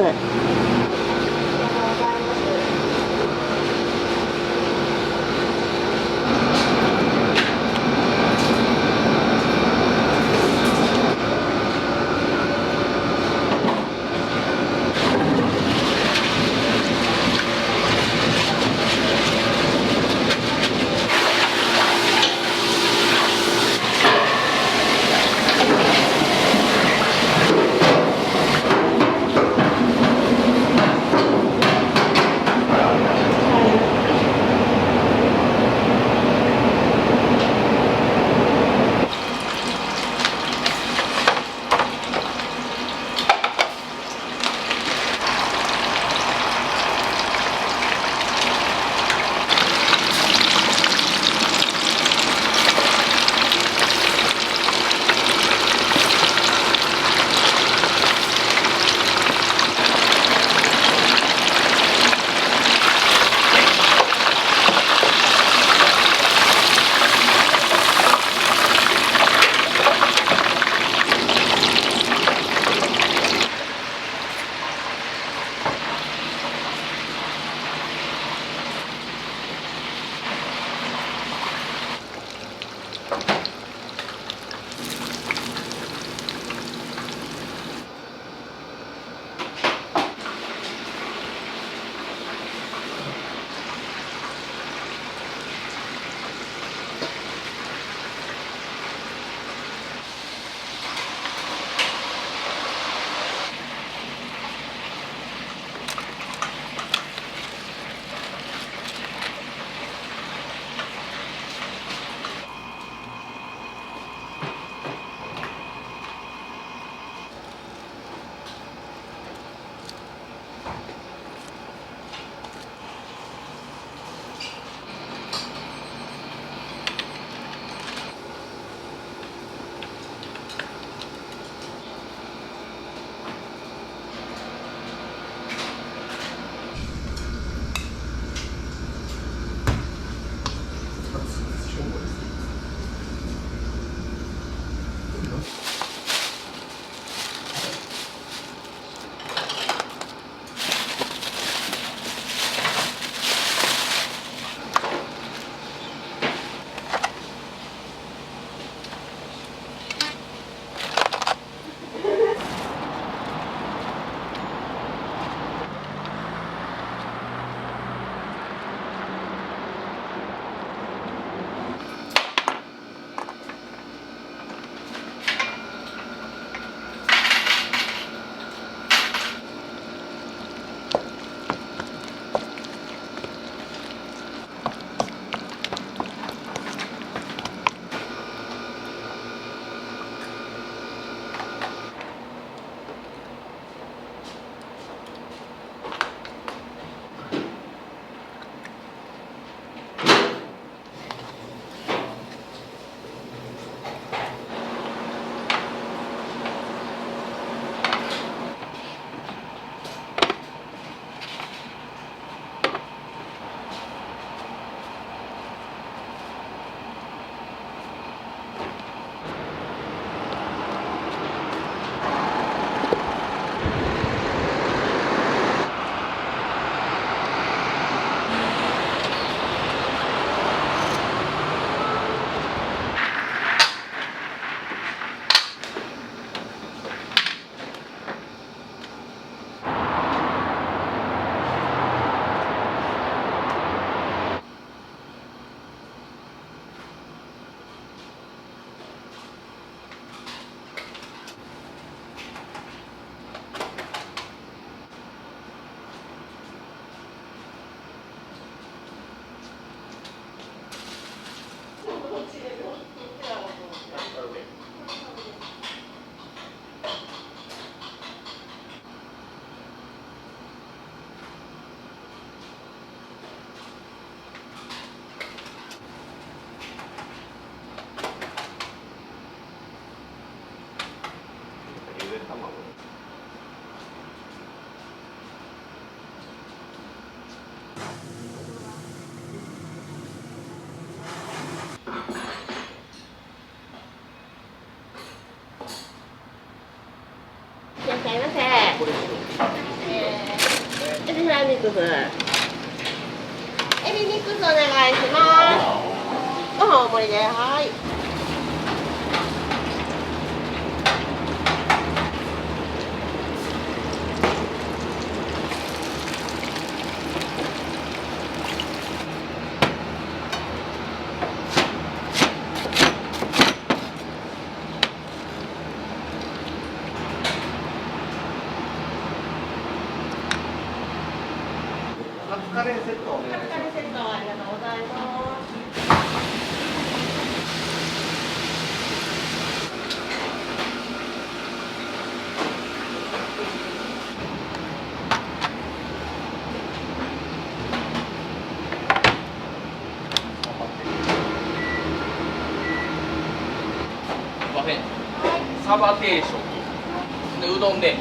クス。エビミックスお願いします。ご飯大盛りで、はい。カレーセットお願いします。カレーセットありがとうございます。すいません。サバ定食でうどんで。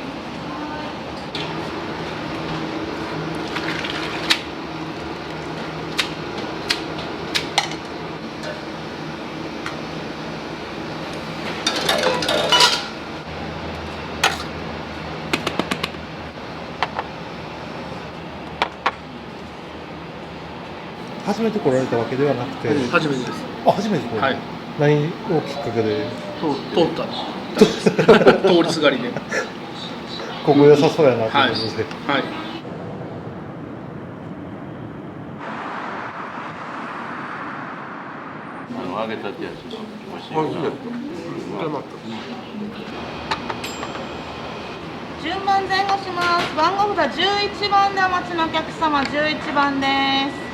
初めて来られたわけではなくて、初めてです。あ、初めて来られた、何をきっかけで通った通りすがりでここ良さそうやなということで、はい。揚げたてやつ美味しい。順番前後します。番号札11番でお待ちのお客様、11番です。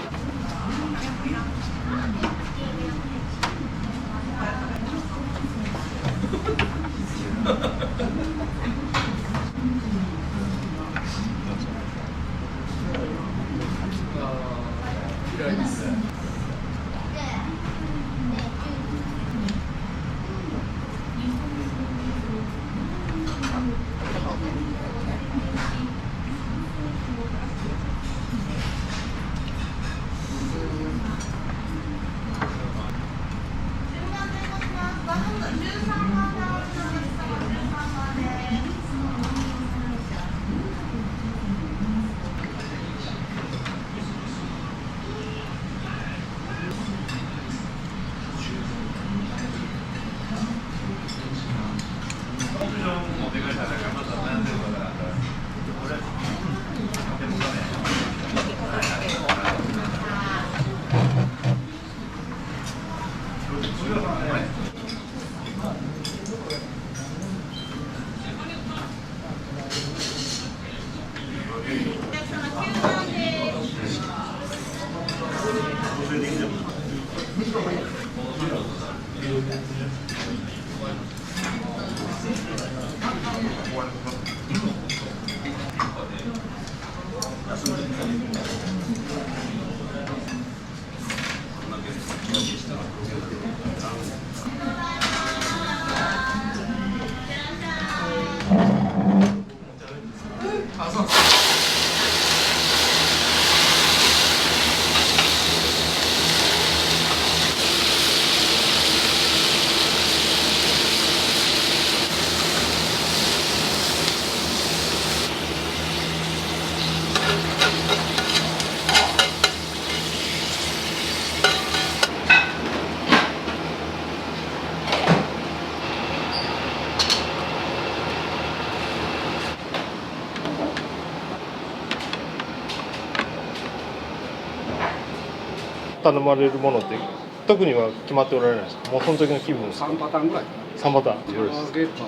頼まれるものって特には決まっておられないですか？もうその時の気分ですか？3パターンぐらい。3パターン。揚げか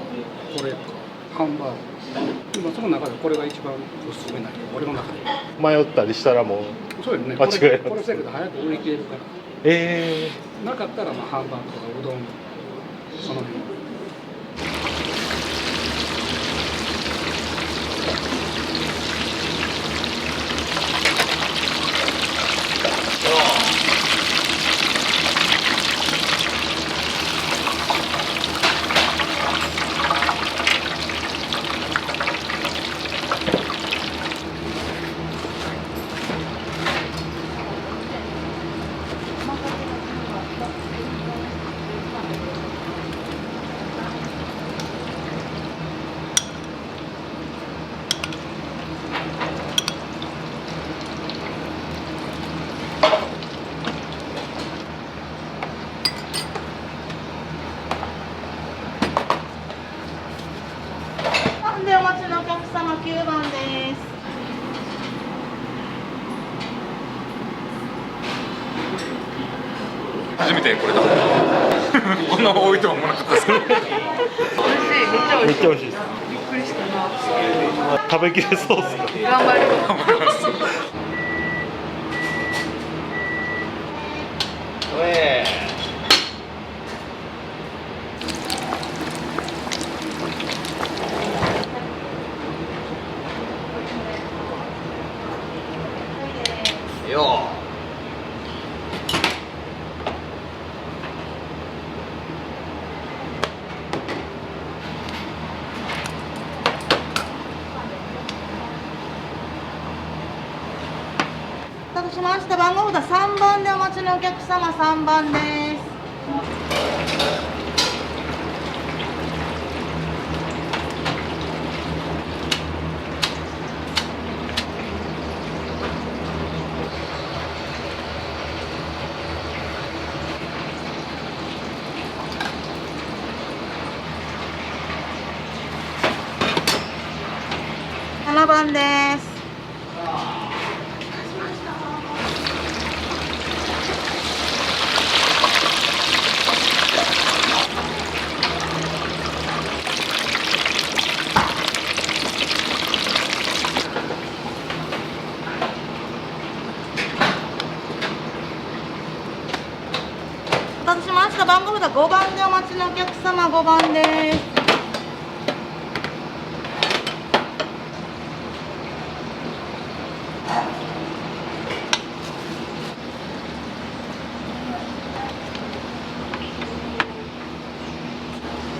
これかハンバーグ。今その中でこれが一番おすすめない。俺の中で。迷ったりしたらもうそうですね。間違いない。これせやけど早く売り切れるから。なかったらまあハンバーグとかうどんその辺。初めてこれだこんな多いとは思わなかったです美味しい、めっちゃ美味しい。めっちゃ美味しいです。びっくりしたな。食べきれそうですか。頑張ります。よお待たせしました。番号札3番でお待ちのお客様、3番です。7番です。お待たせしました。番号札5番でお待ちのお客様、5番です。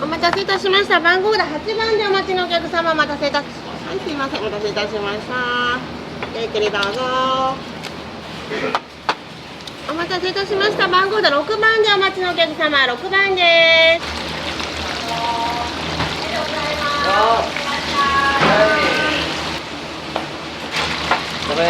お待たせいたしました。番号札8番でお待ちのお客様、お待たせいたしました。はい、すいません、お待たせいたしました。ごゆっくりどうぞ。お待たせいたしました。番号札6番でお待ちのお客様、6番です。これ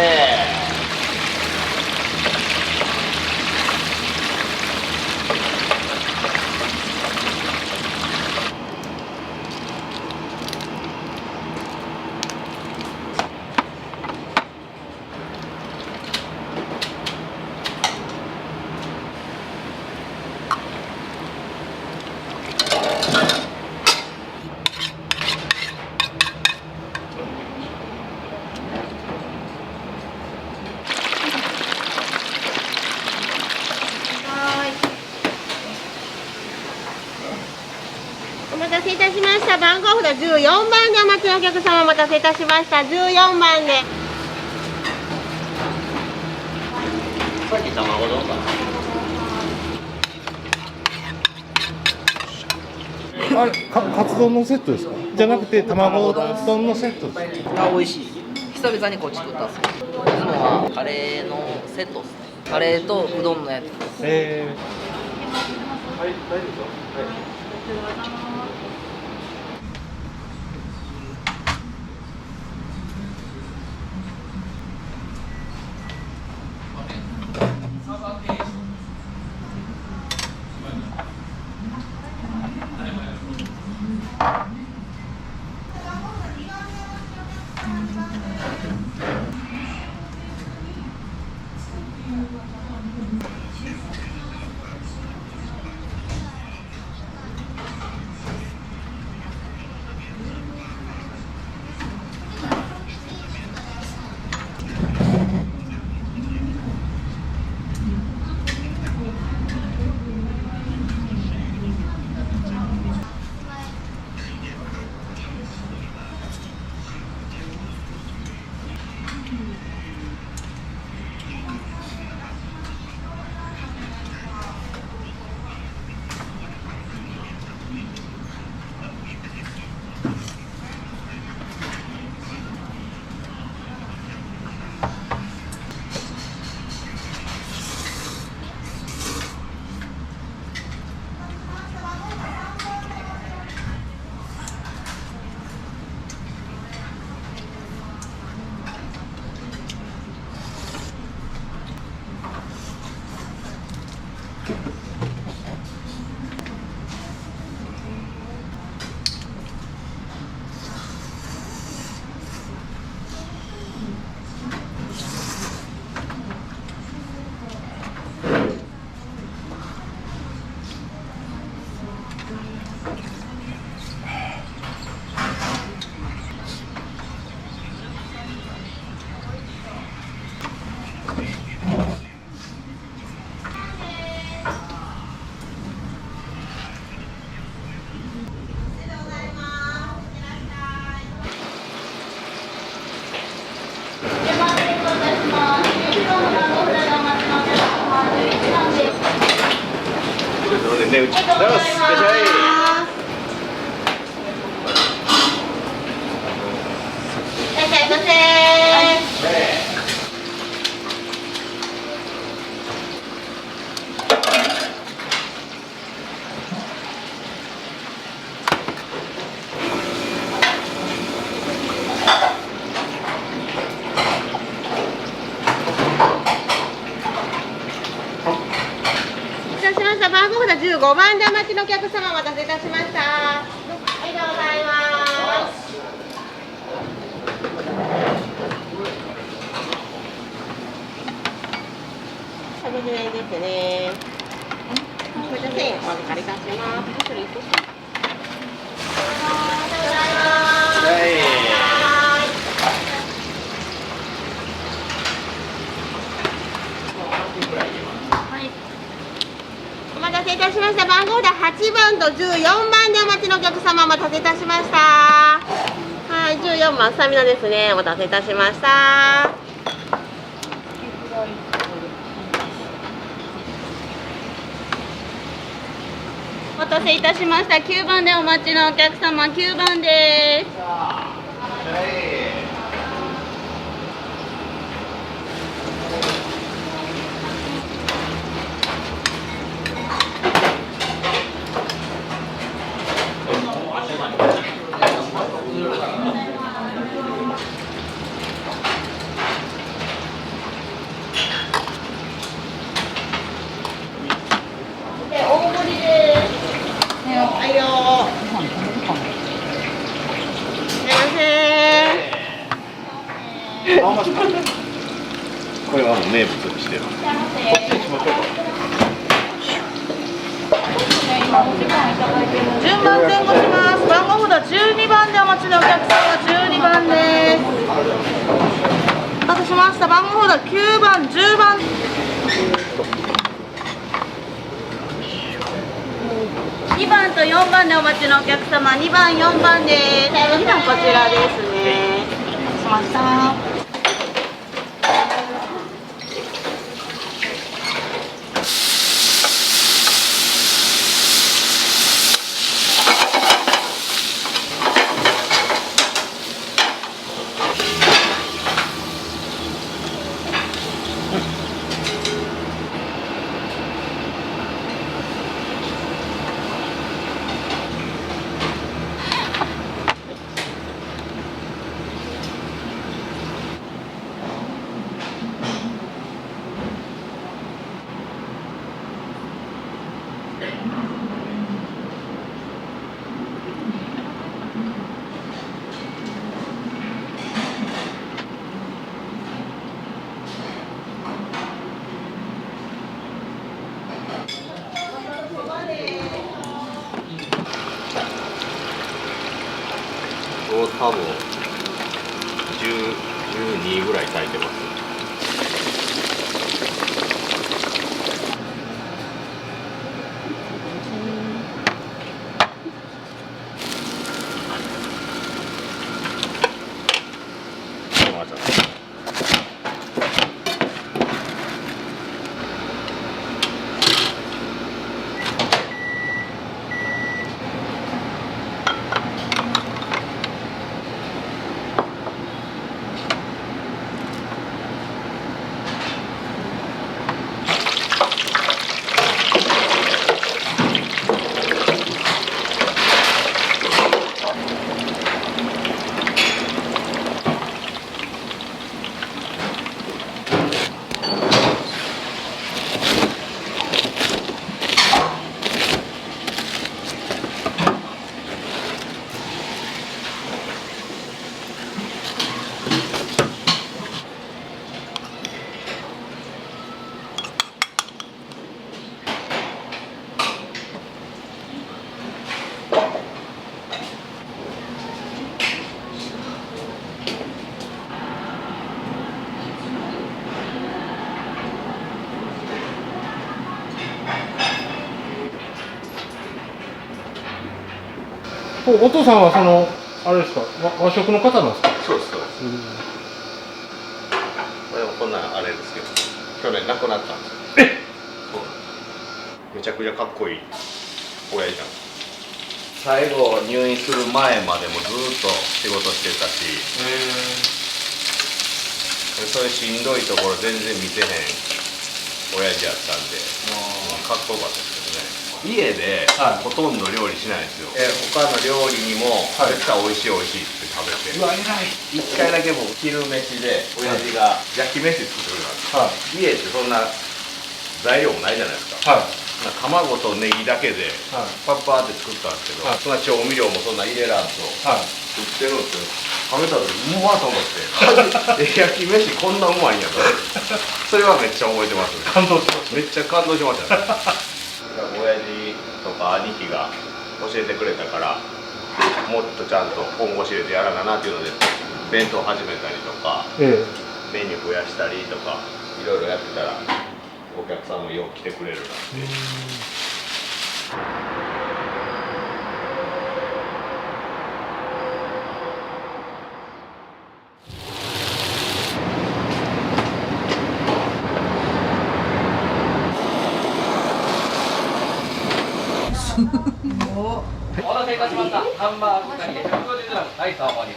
お待たせいたしました。番号札14番でお待ちのお客様、お待たせいたしました。14番で。さっき卵丼かあれ、カツ丼のセットですか。じゃなくて、卵丼のセットです。あ、美味しい。久々にこっち食ったっす。いつもはカレーのセットっすね。カレーとうどんのやつ。はい、大丈夫ですか。んねうち。いらっしゃい。いらっしゃいませ。いたしました。番号札15番でお待ちのお客様、お待たせいたしました。ありがとうございます。110円ですね。これで1000円お預かりいたします。失礼いたします。お待たせいたしました。番号で8番と14番でお待ちのお客様、お待たせいたしました。はい、14番スタミナですね。お待たせいたしました。お待たせいたしました。9番でお待ちのお客様、9番です。大盛りです。はいよ。すいません。これはもう名物にしてる。こっちにしましょうか。順番前後します。番号札12番でお待ちのお客様、12番です。お待たせしました。番号札9番、10番。2番と4番でお待ちのお客様、2番、4番です。2番こちらですね。しました。多分12ぐらい炊いてます。お父さんはそのあれですか、和食の方なんですか。そうです。これもこんなんあれですけど、去年亡くなったんですよ。めちゃくちゃかっこいい。親父なんです最後入院する前までもずっと仕事してたし、そういうしんどいところ全然見てへん親父やったんで、かっこよかったですけどね。家でほとんど料理しないんですよ。他の料理にも絶対美味しい美味しいって食べて、うわ偉い。一回だけ僕昼飯で親父が焼き飯作ってくれたんですよ。家ってそんな材料もないじゃないですか。卵とネギだけでパッパーって作ったんですけど、そんな調味料もそんな入れらんと作ってるんですよ。食べた時うまいと思って焼き飯こんなうまいんやとそれはめっちゃ覚えてます。感動しました。めっちゃ感動しましたね親父とか兄貴が教えてくれたからもっとちゃんと本腰入れてやらななっていうので弁当始めたりとか、メニュー増やしたりとかいろいろやってたらお客さんもよう来てくれるなんて。お待たせいたしました。ハンバーグカリー 150g ライス青森。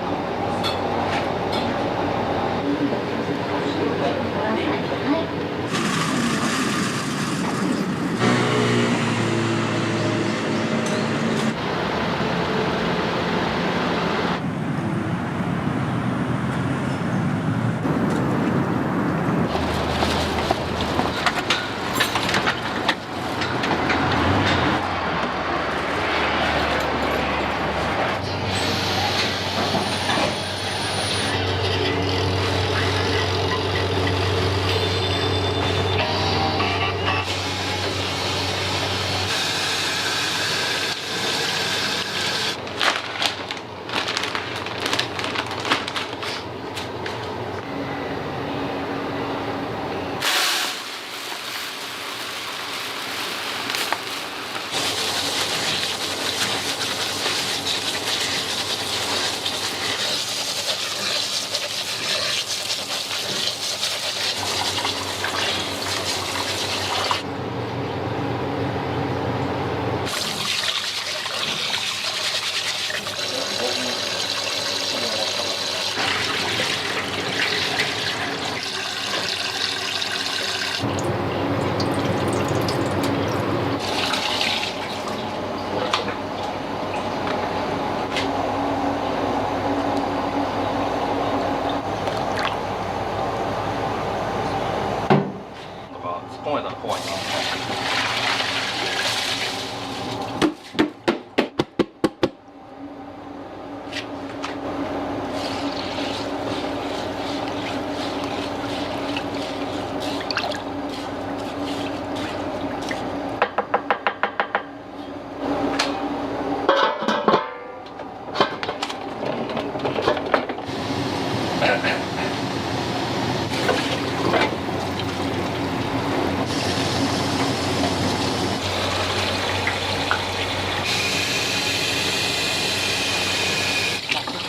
突っ込まれたら怖いな。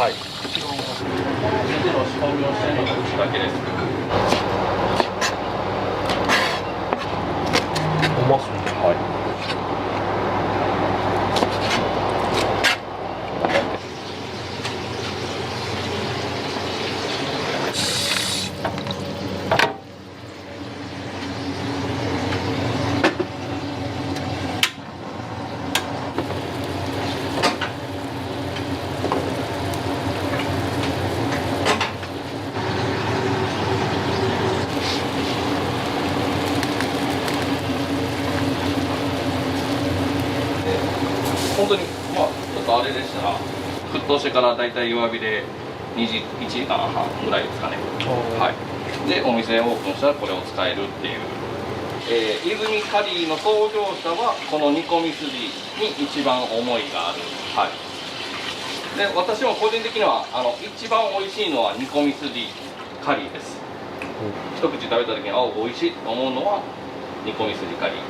はい。全ての仕込みをしているのがうちだけです。うまそう。はい。本当にまあちょっとあれでしたら沸騰してからだいたい弱火で1時間半ぐらいですかね。はい。でお店オープンしたらこれを使えるっていう。泉カリーの創業者はこの煮込み筋に一番思いがある。はい。で私も個人的には一番美味しいのは煮込み筋カリーです。一口食べた時に美味しいと思うのは煮込み筋カリー。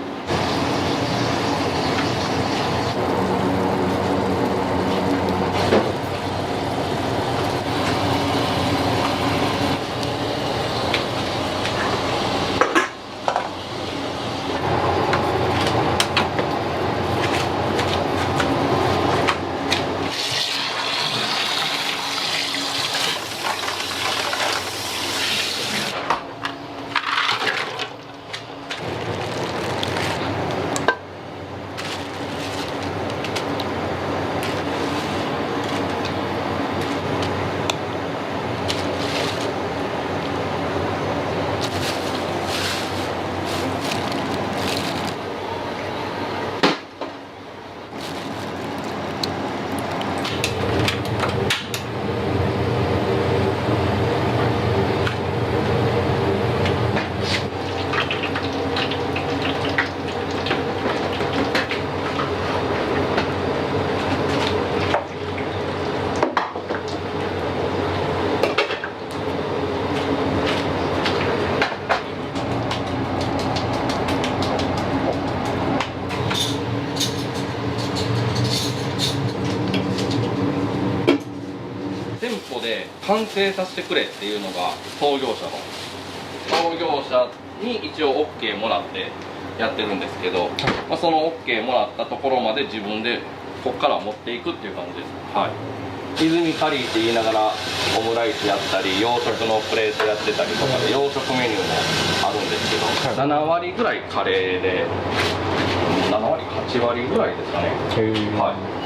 完成させてくれっていうのが創業者に一応 OK もらってやってるんですけど、まあ、その OK もらったところまで自分でここから持っていくっていう感じです。はい、泉カリーって言いながらオムライスやったり洋食のプレートやってたりとかで洋食メニューもあるんですけど、7割ぐらいカレーで7割8割ぐらいですかね。はい。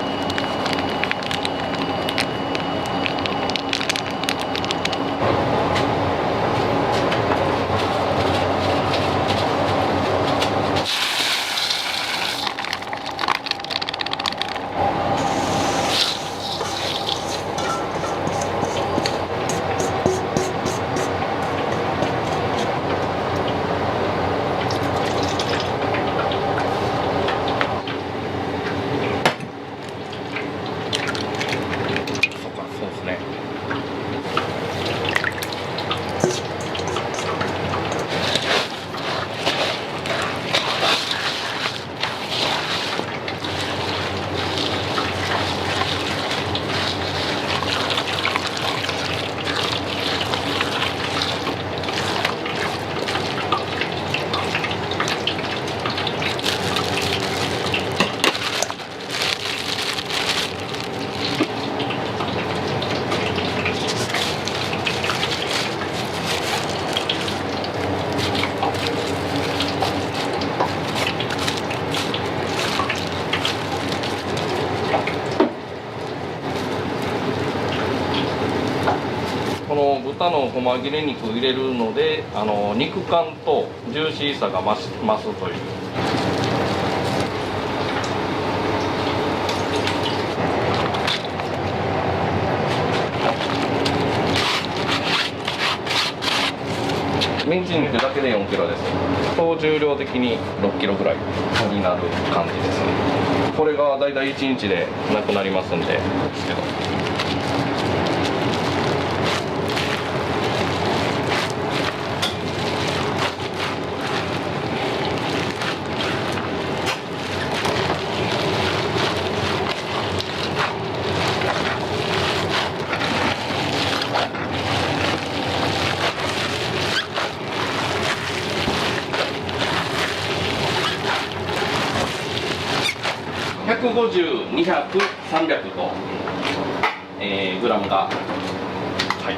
この豚の細切れ肉を入れるので肉感とジューシーさが増すという。ミンチ肉だけで4キロです。総重量的に6キロぐらいになる感じですね。これがだいたい1日でなくなりますんでですけど。150、200、300と、グラムが、はい。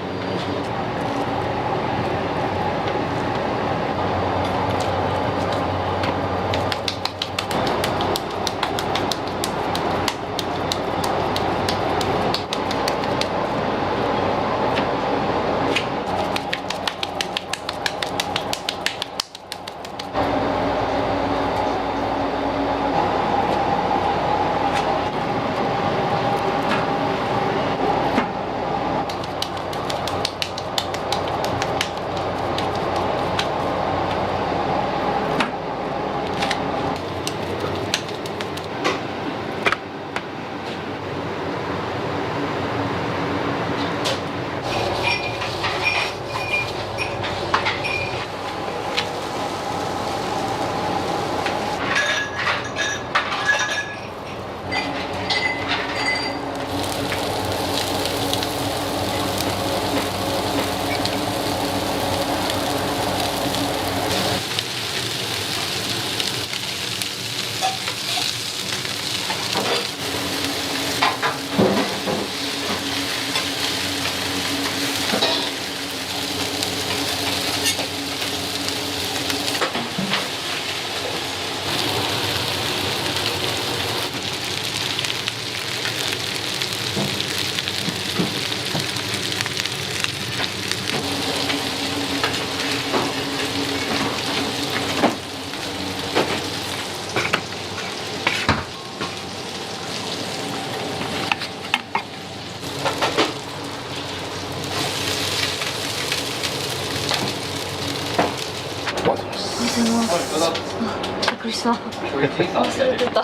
びっくりした。忘れてた。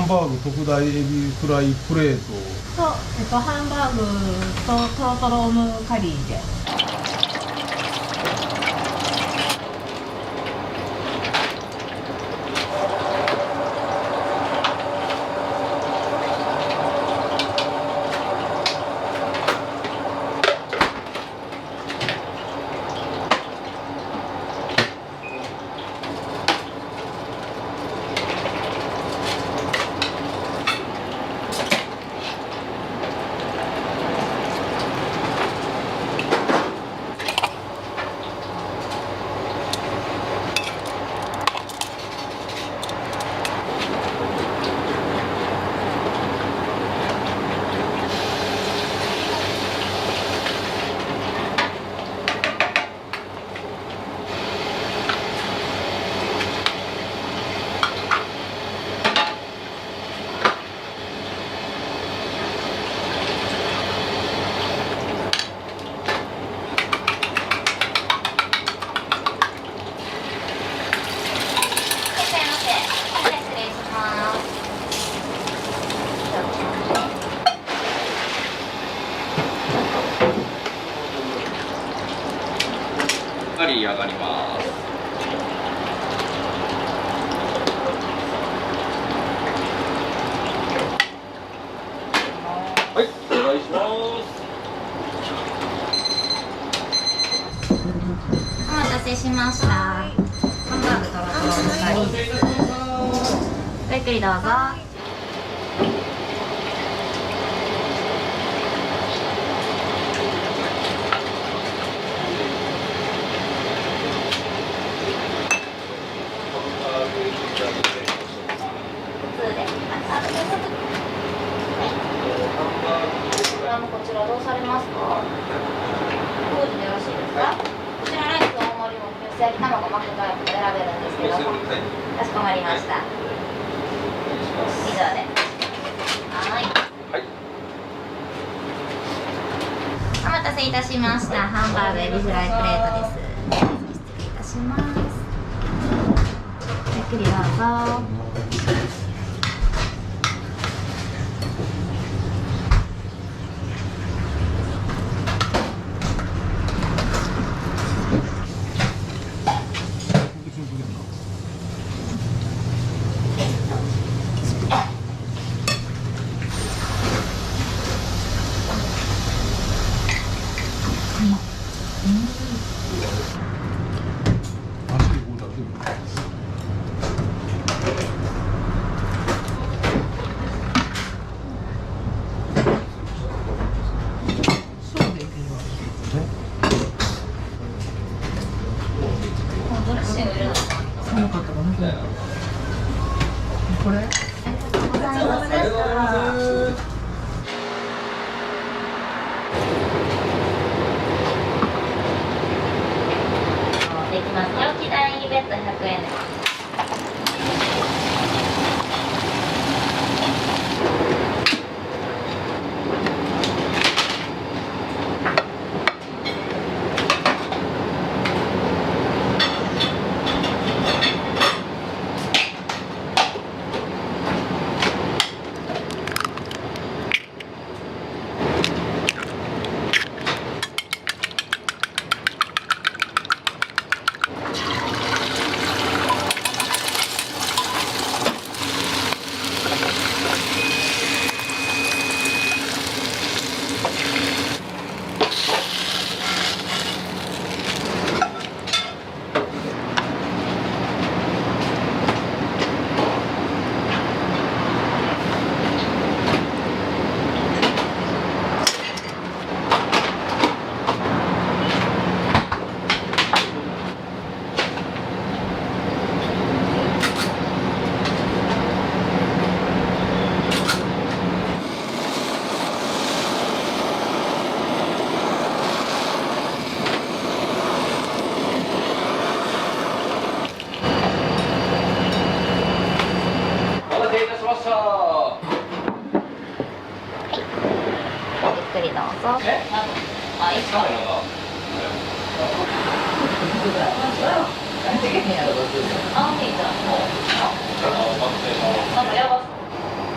ンバーグ特大エビフライプレートと、ハンバーグとトロトロオムカリーで。カリー上がります。はい、お願いします。お待たせしました。ハンバーグとろとろのカリーです。ごゆっくりどうぞ。こちらどうされますか？工事でよろしいですか？こちらライス大盛りも薄焼き卵マックタイプ選べるんですけど、かしこまりました。以上で。はい。お待たせいたしました。ハンバーグエビフライプレートです。失礼いたします。ゆっくりどうぞ。これ。できます。容器代入り別途100円です。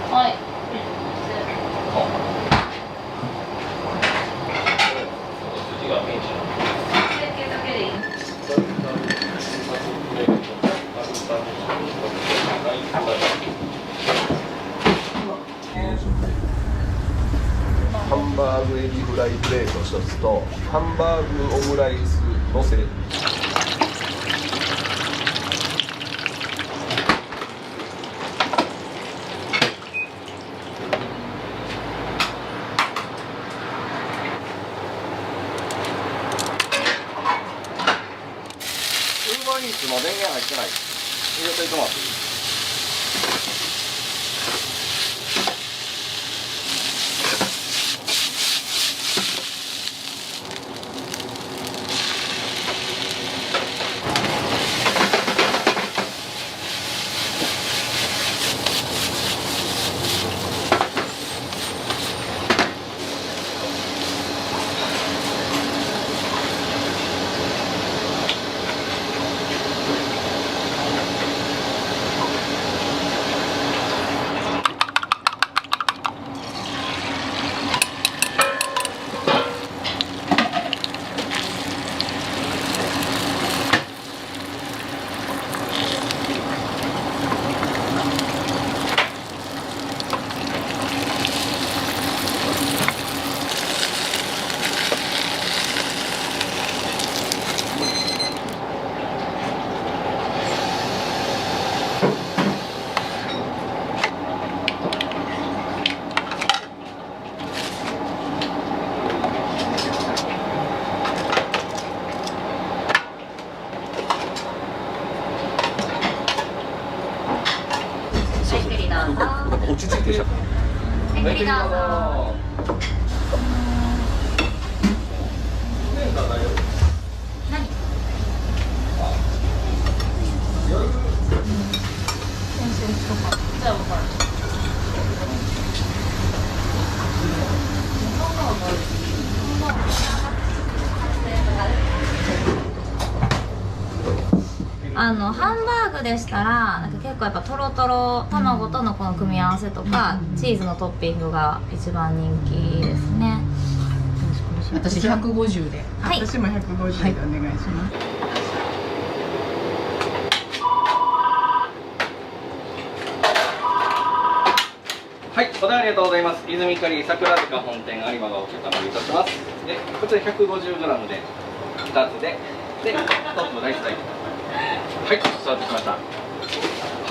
はい。筋が見えちゃう。ハンバーグエビフライプレート1つとハンバーグオムライスのせ。ウーバーイーツの電源入ってない。入れといてもらっていい？落ち着いてしゃべる。ゆっくりどうぞ。ハンバーグでしたらなんか結構やっぱトロトロ卵とのこの組み合わせとか、チーズのトッピングが一番人気ですね。私150で、はい、私も150でお願いします。はい、お電話ありがとうございます。泉カリー桜塚本店有馬がお客様いたします。で、こちら 150g で2つで、1つライス大根。はい、座ってきました。は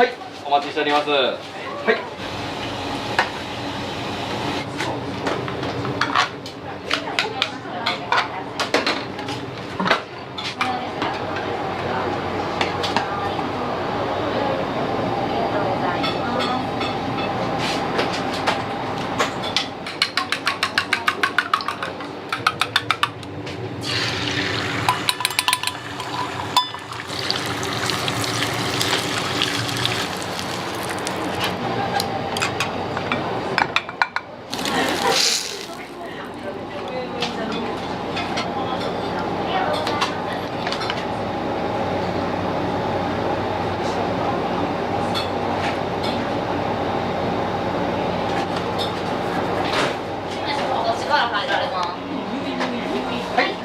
い、お待ちしております。はい。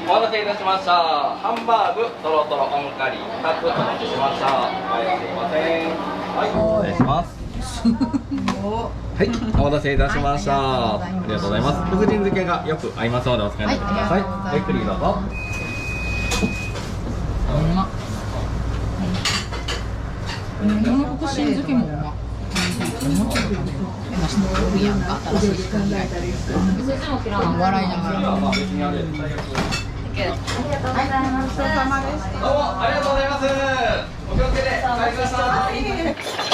お待たせいたしました。ハンバーグとろとろオンカリー2つお待ちしました。はい、すいません。はい、お願いします。はい、お待たせいたしました。ありがとうございます。福神漬けがよく合いますのでお使いになってください。ゆっくりどうぞ。この福神漬けもうま。笑いながら。どうもありがとうございます。お気をつけて。ありがとうございました。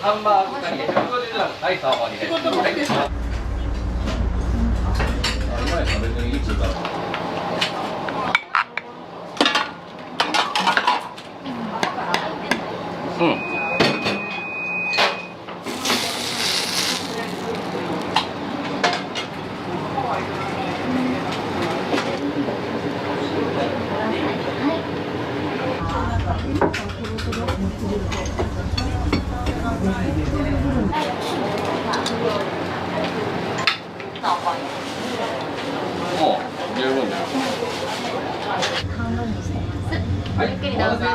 ハンバーグカリー150グラム、はい、3割です。今や食べずにいつだろう。うん。十分だよ。半分にしてます。はい、ゆっくりどうぞ。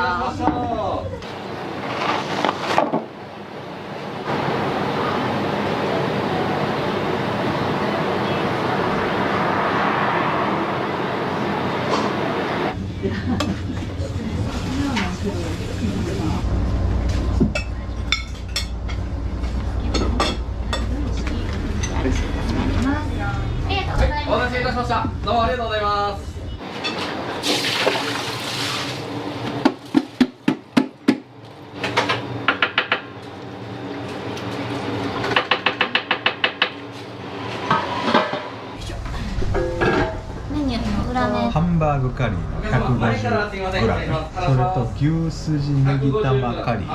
お待たせいたしました。どうもありがとうございます。メニューの裏面。ハンバーグカリーの 150g、それと牛すじネギ玉カリー。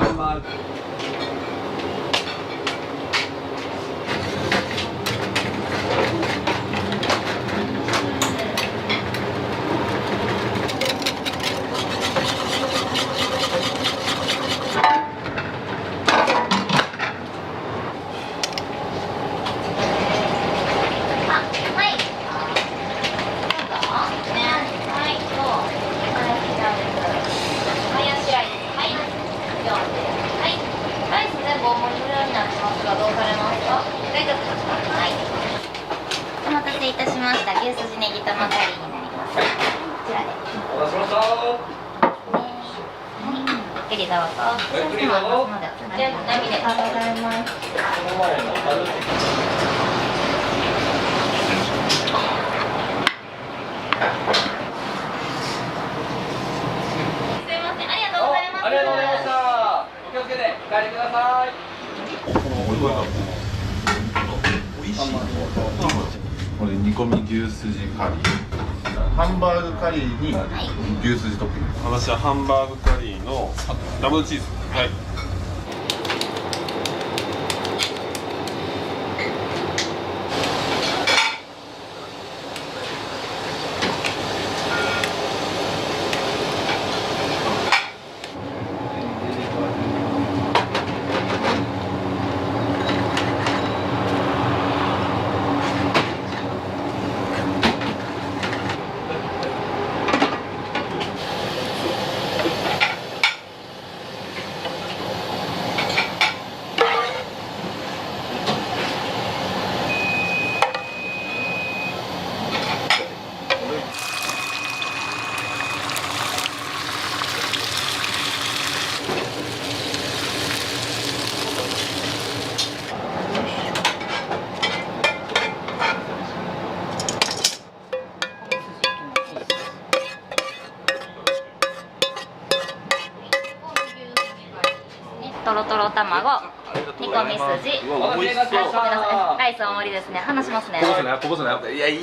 お待たせいたしました。牛すじネギ玉カリーになります。こちらで。お待たせしました。ゆっくりどうぞ。ゆっくりどうぞ。全部並で。ありがとうございます。すいません、ありがとうございます。ありがとうございました。お気をつけて帰ってください。これ煮込み牛すじカリー、ハンバーグカリーに牛すじトッピング。私はハンバーグカリーのダブルチーズ。はい。とろとろ卵、煮込みすじ。お待たせいたしました。ライス大盛りですね。話しますね。こぼすな。いや、いい。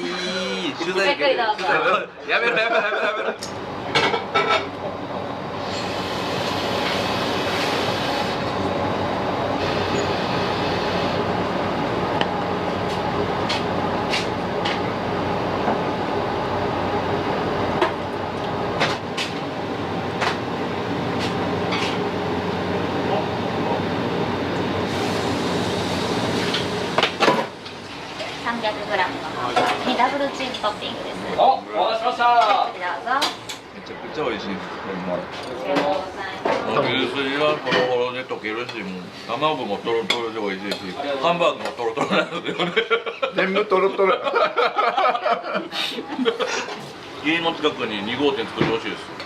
取材。ゆっくりどうぞ。やめろ。300g のハンバーグにダブルチーズトッピングです。お待たせしました。ゆっくりどうぞ。めちゃくちゃ美味しいです。牛すじはホロホロで溶けるし、もう卵もトロトロで美味しいし、ハンバーグもトロトロなんですよね。全部トロトロ。家の近くに2号店作ってほしいです。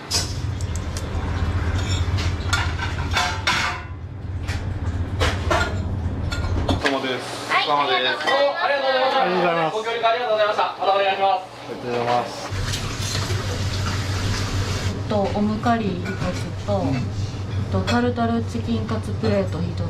様です。はい、ありがとうございます。ありがとうございます。ご協力ありがとうございました。またお願いします。ありがとうございます。オムカリー1つと、タルタルチキンカツプレート1つ。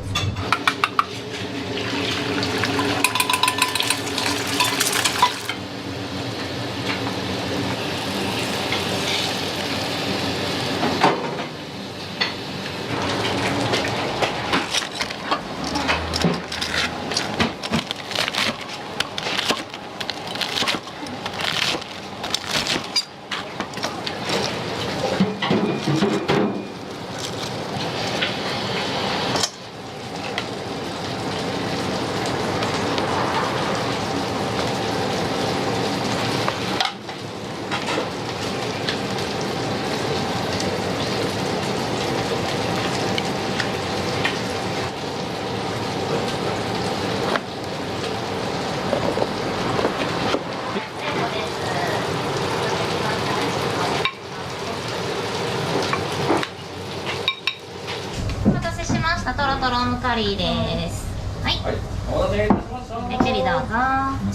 カリーです。はい。お待たせいたしました。ゆっくりどうぞ。お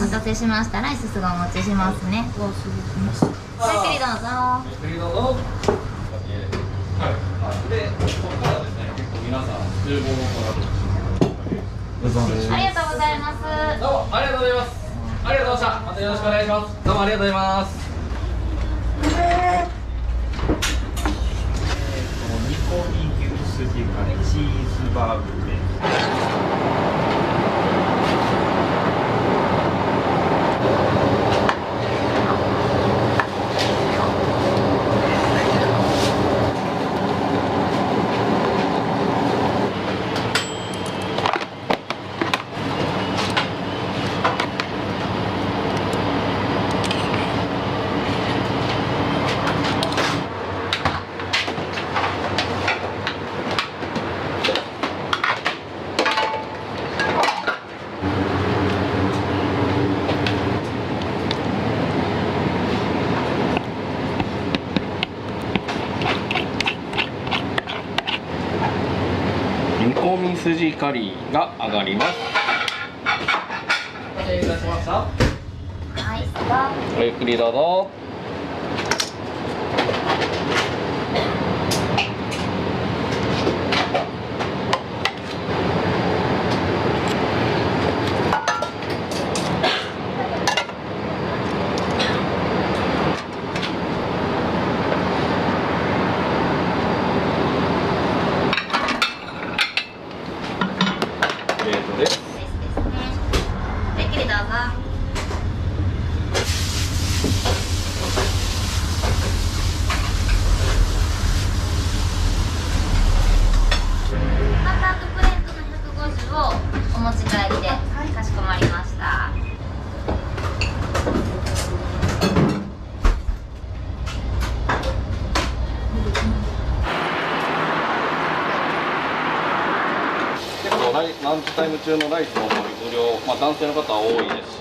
待たせしました。ライスすぐお持ちしますね。ゆっくりどうぞ。ゆっくりどうぞ。で、ここからですね、結構皆さん厨房をありがとうございます。どうもありがとうございます。ありがとうございました。またよろしくお願いします。どうもありがとうございます。煮込み牛すじカレーチーズバーグです。煮込み筋カリーが上がります。お待たせいたしました。はい、ごゆっくりどうぞ。です。ゆっくりどうぞ。ハンバーグプレートの150をお持ち帰りでかしこまりました。ランチタイム中のライスの方に無料、男性の方は多いですし、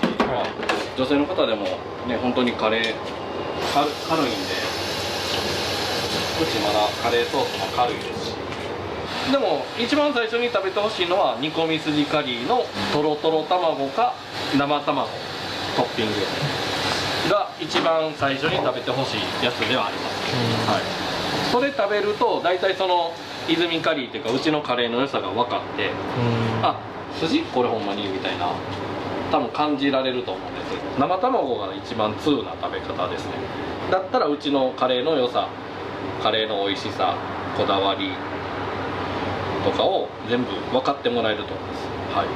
女性の方でもね、本当にカレー軽いんで、うちまだカレーソースも軽いですし、でも一番最初に食べてほしいのは煮込み筋カリーのとろとろ卵か生卵トッピングが一番最初に食べてほしいやつではあります、はい、それ食べると大体その泉カリーっていうかうちのカレーの良さが分かって、あ、筋これほんまにみたいな多分感じられると思うんです。生卵が一番通な食べ方ですね。だったらうちのカレーの良さ、カレーの美味しさ、こだわりとかを全部分かってもらえると思います。はい。